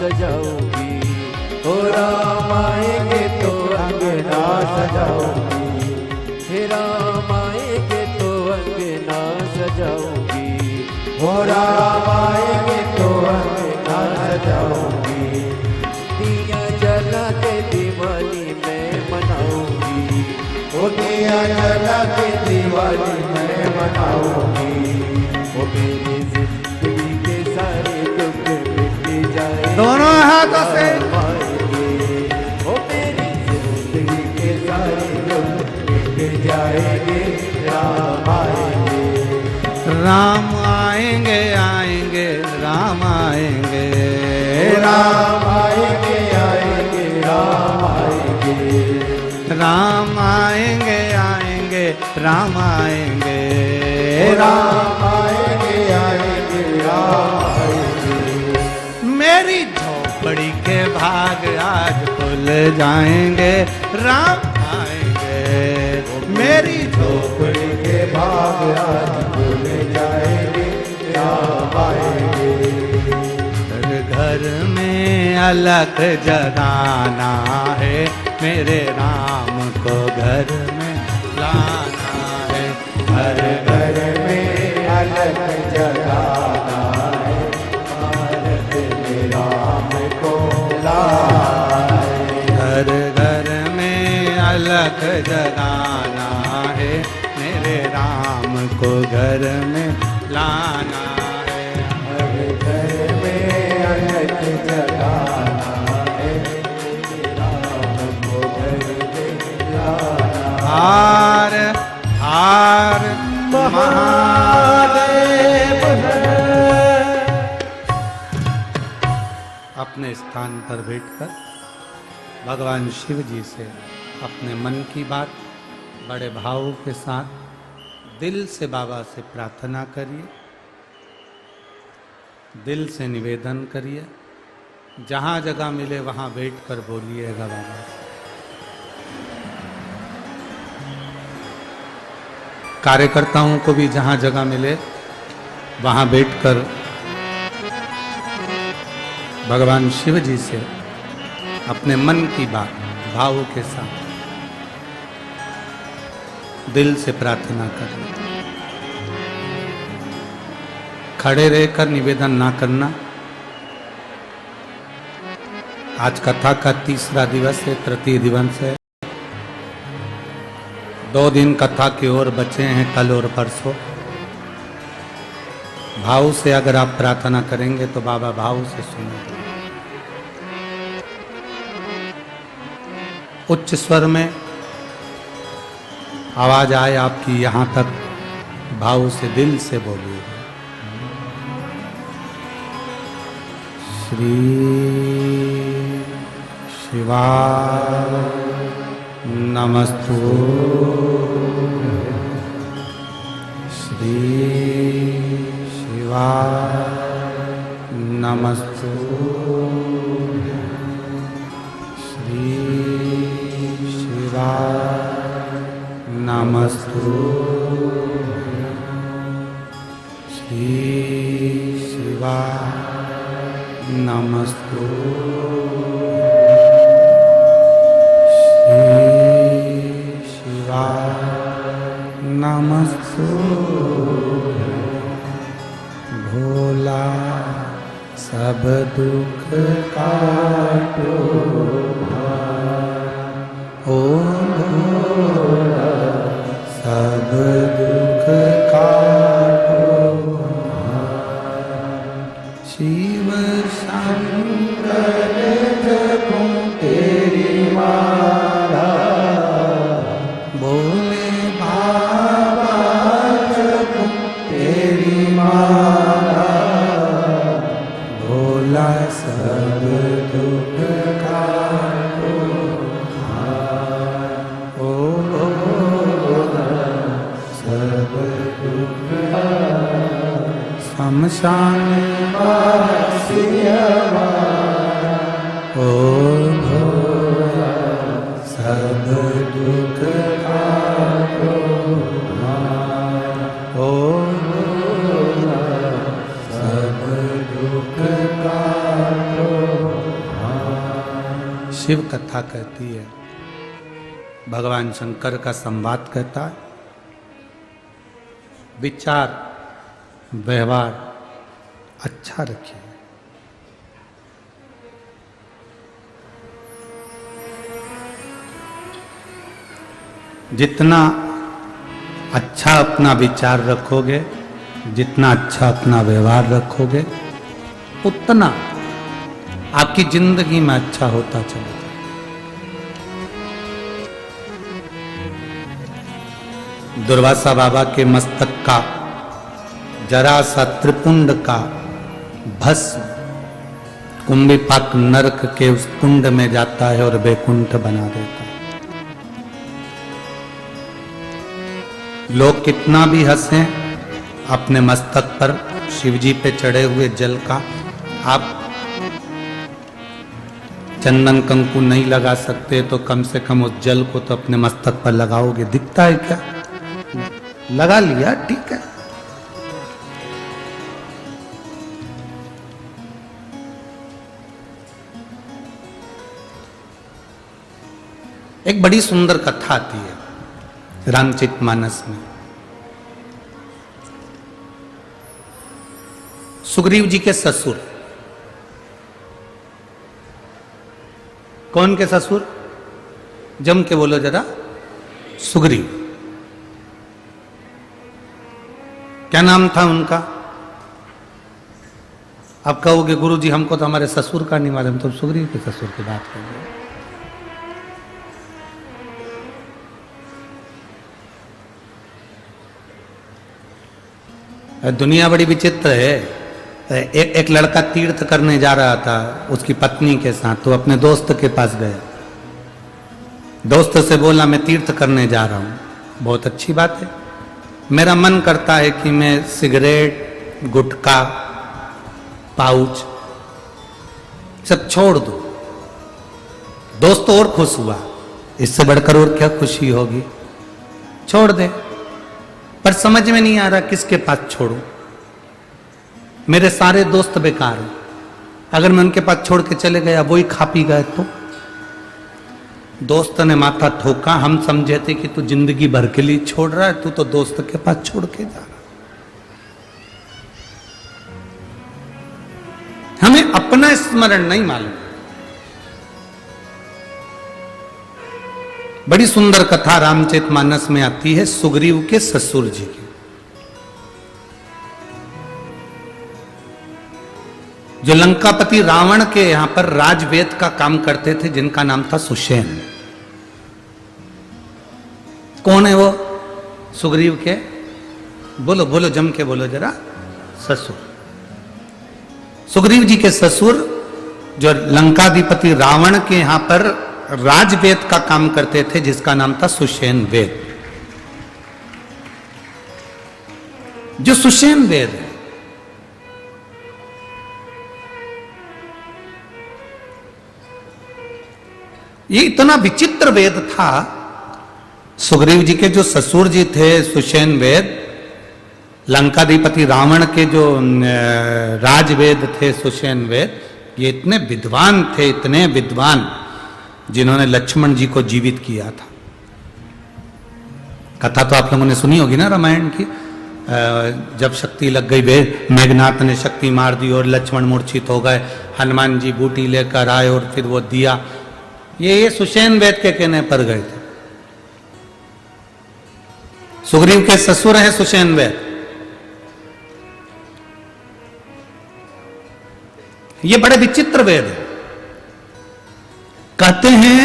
सजाऊंगी। ओ राम आएंगे तो अंगना सजाऊंगी। हे राम आएंगे तो अंगना सजाऊंगी। हो राम आएंगे तो अंगना सजाऊंगी। दिया जला के दिवाली मैं मनाऊंगी। ओ दिया जला के दिवाली मैं मनाऊंगी। ओ मेरी जिंदगी के सारे दुख मिट जाए। दोनों हाथों से ओ मेरी जिंदगी के सारे दुख मिट जाएंगे। राम आएंगे, राम आएंगे आएंगे राम आएंगे। राम आएंगे आएंगे राम आएंगे। राम आएंगे आएंगे राम आएंगे। राम आएंगे आएंगे राम आएंगे। मेरी झोपड़ी के भाग आज खुल जाएंगे। राम आएंगे मेरी झोपड़ी के भाग आज खुल जाएंगे। राम आएंगे, घर में अलग जगाना है। मेरे राम को घर में लाना है। हर घर में अलग जगाना है। भारत में राम को लाए। घर घर में अलग जगाना है। मेरे राम को घर में लाना है। हर घर में अलग जगाना है। राम को घर में लाना। हार हार महादेव अपने स्थान पर बैठकर भगवान शिव जी से अपने मन की बात बड़े भाव के साथ दिल से बाबा से प्रार्थना करिए। दिल से निवेदन करिए। जहाँ जगह मिले वहाँ बैठकर बोलिएगा बाबा से। कार्यकर्ताओं को भी जहाँ जगह मिले वहाँ बैठकर भगवान शिव जी से अपने मन की बात भाव के साथ दिल से प्रार्थना करें। खड़े रहकर निवेदन ना करना। आज कथा का तीसरा दिवस है, तृतीय दिवस है। 2 दिन कथा की ओर बचे हैं, कल और परसों। भाव से अगर आप प्रार्थना करेंगे तो बाबा भाव से सुनेंगे। उच्च स्वर में आवाज आए आपकी, यहां तक भाव से दिल से बोलिए। श्री शिवाय नमस्तु। श्री शिवाय नमस्तु। श्री शिवाय नमस्तु। श्री शिवाय नमस्तु। श्री शिवाय नमस्तु। भोला सब दुख काटो। ओम भोला सब दुख काटो। शिव शंकर जपो तेरी माला। भोले बाबा जपो तेरी माला। भोला सब दुख काटो। ओ भोला सब दुख शमशान वासिया। ओ भोला सब दुख काटो। ओ भोला सब दुख काटो। शिव कथा कहती है, भगवान शंकर का संवाद कहता है। विचार व्यवहार अच्छा रखिए। जितना अच्छा अपना विचार रखोगे, जितना अच्छा अपना व्यवहार रखोगे, उतना आपकी जिंदगी में अच्छा होता चलेगा। दुर्वासा बाबा के मस्तक का जरा सा त्रिपुंड का भस्म कुंभीपाक नरक के उस कुंड में जाता है और वैकुंठ बना देता है। लोग कितना भी हंसें, अपने मस्तक पर शिवजी पे चढ़े हुए जल का आप चंदन कंकु नहीं लगा सकते तो कम से कम उस जल को तो अपने मस्तक पर लगाओगे। दिखता है क्या? लगा लिया, ठीक है। एक बड़ी सुंदर कथा आती है रामचरितमानस में। सुग्रीव जी के ससुर, कौन के ससुर? जम के बोलो जरा। सुग्रीव। क्या नाम था उनका? आप कहोगे गुरुजी हमको तो हमारे ससुर का नहीं मालूम, तो सुग्रीव के ससुर की बात करेंगे। दुनिया बड़ी विचित्र है। एक लड़का तीर्थ करने जा रहा था उसकी पत्नी के साथ, तो अपने दोस्त के पास गया। दोस्त से बोला मैं तीर्थ करने जा रहा हूं। बहुत अच्छी बात है, मेरा मन करता है कि मैं सिगरेट, गुटखा, पाउच सब छोड़ दूं। दोस्त और खुश हुआ, इससे बढ़कर और क्या खुशी होगी। छोड़ दे, पर समझ में नहीं आ रहा किसके पास छोड़ूं। मेरे सारे दोस्त बेकार हैं, अगर मैं उनके पास छोड़ के चले गया वही खा पी गए तो। दोस्त ने माथा ठोका, हम समझे थे कि तू जिंदगी भर के लिए छोड़ रहा है, तू तो दोस्त के पास छोड़ के जा रहा। हमें अपना स्मरण नहीं मालूम। बड़ी सुंदर कथा रामचरितमानस में आती है सुग्रीव के ससुर जी की। जो लंकापति रावण के यहां पर राजवेद का काम करते थे, जिनका नाम था सुषेण। कौन है वो? सुग्रीव के, बोलो बोलो जम के बोलो जरा, ससुर। सुग्रीव जी के ससुर जो लंकाधिपति रावण के यहां पर राजवेद का काम करते थे, जिसका नाम था सुषेण वेद। जो सुषेण वेद है, ये इतना विचित्र वेद था। सुग्रीव जी के जो ससुर जी थे सुषेण वेद, लंकाधिपति रावण के जो राजवेद थे सुषेण वेद, ये इतने विद्वान थे, इतने विद्वान, जिन्होंने लक्ष्मण जी को जीवित किया था। कथा तो आप लोगों ने सुनी होगी ना रामायण की। जब शक्ति लग गई, मेघनाथ ने शक्ति मार दी और लक्ष्मण मूर्छित हो गए। हनुमान जी बूटी लेकर आए और फिर वो दिया। ये सुषेण वेद के कहने पर गए थे। सुग्रीव के ससुर हैं सुषेण वेद। ये बड़े विचित्र वेद है। कहते हैं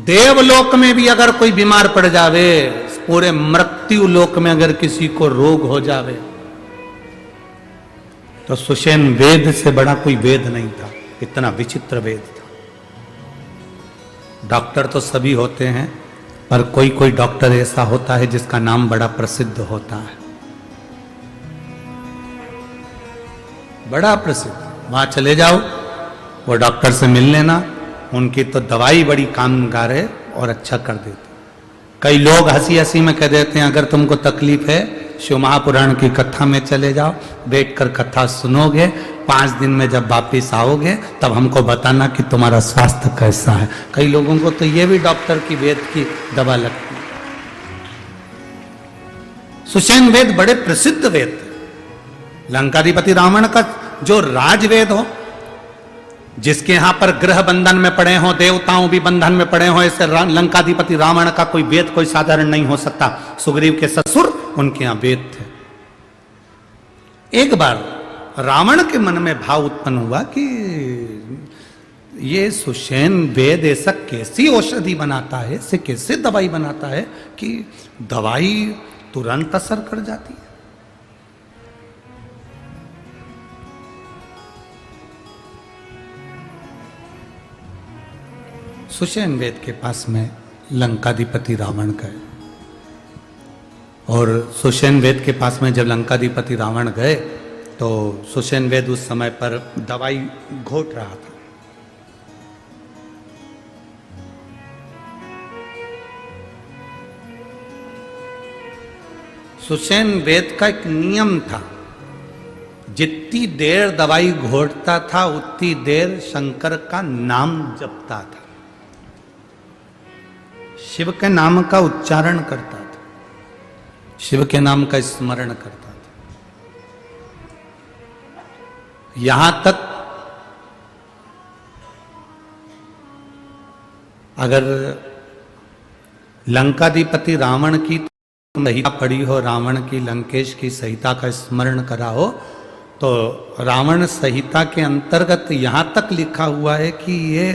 देवलोक में भी अगर कोई बीमार पड़ जावे, पूरे मृत्यु लोक में अगर किसी को रोग हो जावे, तो सुषेण वेद से बड़ा कोई वेद नहीं था। इतना विचित्र वेद था। डॉक्टर तो सभी होते हैं, पर कोई कोई डॉक्टर ऐसा होता है जिसका नाम बड़ा प्रसिद्ध होता है, बड़ा प्रसिद्ध। वहां चले जाओ, वो डॉक्टर से मिल लेना, उनकी तो दवाई बड़ी कामगार है और अच्छा कर देते। कई लोग हंसी हंसी में कह देते हैं अगर तुमको तकलीफ है शिव महापुराण की कथा में चले जाओ, बैठकर कथा सुनोगे 5 दिन में जब वापिस आओगे तब हमको बताना कि तुम्हारा स्वास्थ्य कैसा है। कई लोगों को तो ये भी डॉक्टर की वेद की दवा लगती है। सुषेण वेद बड़े प्रसिद्ध वेद थे। लंकाधिपति रावण का जो राजवेद हो, जिसके यहां पर ग्रह बंधन में पड़े हो, देवताओं भी बंधन में पड़े हो, ऐसे लंकाधिपति रावण का कोई वेद कोई साधारण नहीं हो सकता। सुग्रीव के ससुर उनके यहां वेद थे। एक बार रावण के मन में भाव उत्पन्न हुआ कि ये सुषेण वेद ऐसा कैसी औषधि बनाता है, ऐसे कैसे दवाई बनाता है कि दवाई तुरंत असर कर जाती है। सुषेण वेद के पास में लंकाधिपति रावण गए, और सुषेण वेद के पास में जब लंकाधिपति रावण गए तो सुषेण वेद उस समय पर दवाई घोट रहा था। सुषेण वेद का एक नियम था, जितनी देर दवाई घोटता था उतनी देर शंकर का नाम जपता था, शिव के नाम का उच्चारण करता था, शिव के नाम का स्मरण करता था। यहां तक अगर लंकाधिपति रावण की संहिता पढ़ी हो, रावण की लंकेश की संहिता का स्मरण करा हो, तो रावण संहिता के अंतर्गत यहां तक लिखा हुआ है कि ये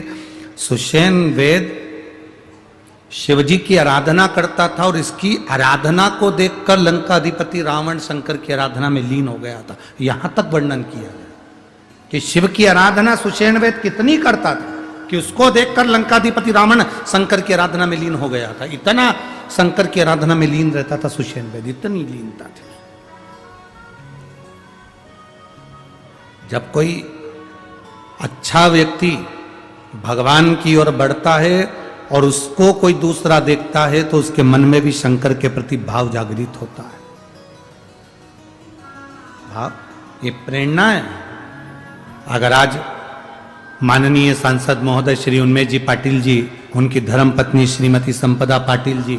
सुषेण वेद शिवजी की आराधना करता था, और इसकी आराधना को देखकर लंकाधिपति रावण शंकर की आराधना में लीन हो गया था। यहां तक वर्णन किया गया कि शिव की आराधना सुषेण वेद कितनी करता था कि उसको देखकर लंकाधिपति रावण शंकर की आराधना में लीन हो गया था। इतना शंकर की आराधना में लीन रहता था सुषेण वेद, इतनी लीनता थी। जब कोई अच्छा व्यक्ति भगवान की ओर बढ़ता है और उसको कोई दूसरा देखता है तो उसके मन में भी शंकर के प्रति भाव जागृत होता है। भाव, ये प्रेरणा है। अगर आज माननीय सांसद महोदय श्री उन्मेष जी पाटिल जी, उनकी धर्म पत्नी श्रीमती संपदा पाटिल जी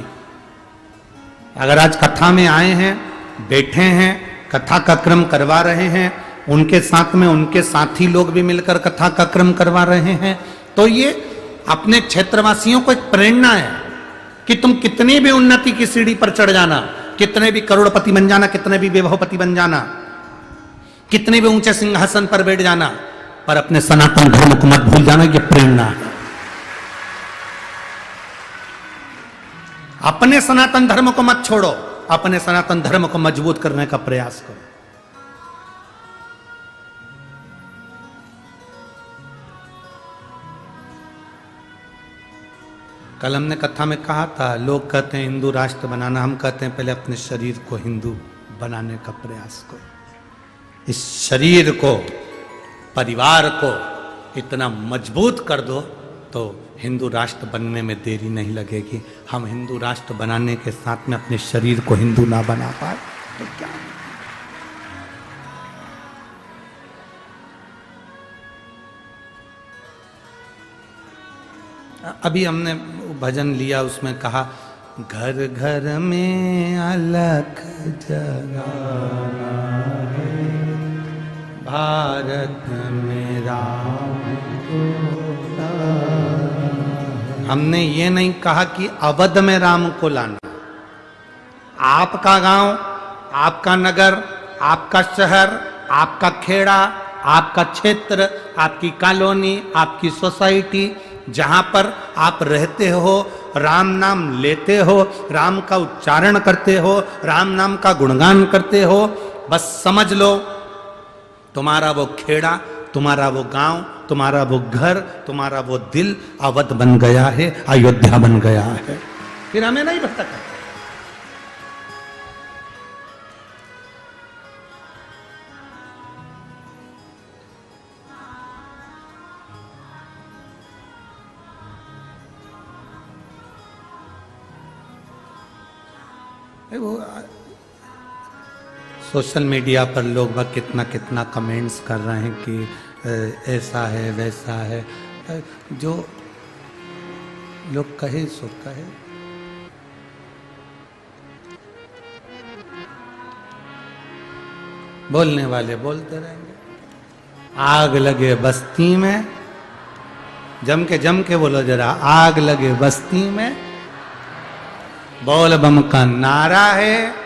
अगर आज कथा में आए हैं, बैठे हैं, कथा का क्रम करवा रहे हैं, उनके साथ में उनके साथी लोग भी मिलकर कथा का क्रम करवा रहे हैं, तो ये अपने क्षेत्रवासियों को एक प्रेरणा है कि तुम कितनी भी उन्नति की सीढ़ी पर चढ़ जाना, कितने भी करोड़पति बन जाना, कितने भी वैभवपति बन जाना, कितने भी ऊंचे सिंहासन पर बैठ जाना, पर अपने सनातन धर्म को मत भूल जाना। ये प्रेरणा है। अपने सनातन धर्म को मत छोड़ो, अपने सनातन धर्म को मजबूत करने का प्रयास करो। कल हमने कथा में कहा था, लोग कहते हैं हिंदू राष्ट्र बनाना, हम कहते हैं पहले अपने शरीर को हिंदू बनाने का प्रयास करो। इस शरीर को, परिवार को इतना मजबूत कर दो तो हिंदू राष्ट्र बनने में देरी नहीं लगेगी। हम हिंदू राष्ट्र बनाने के साथ में अपने शरीर को हिंदू ना बना पाए तो क्या? अभी हमने भजन लिया, उसमें कहा घर घर में अलख जगाना है, भारत में राम को लाना। हमने ये नहीं कहा कि अवध में राम को लाना। आपका गांव, आपका नगर, आपका शहर, आपका खेड़ा, आपका क्षेत्र, आपकी कॉलोनी, आपकी सोसाइटी, जहां पर आप रहते हो, राम नाम लेते हो, राम का उच्चारण करते हो, राम नाम का गुणगान करते हो, बस समझ लो तुम्हारा वो खेड़ा, तुम्हारा वो गांव, तुम्हारा वो घर, तुम्हारा वो दिल अवध बन गया है, अयोध्या बन गया है। फिर हमें नहीं पता। वो सोशल मीडिया पर लोग वह कितना कितना कमेंट्स कर रहे हैं कि ऐसा है वैसा है। जो लोग कहे सो कहे। बोलने वाले बोलते रहेंगे। आग लगे बस्ती में, जम के बोलो जरा, आग लगे बस्ती में, बोल बम का नारा है,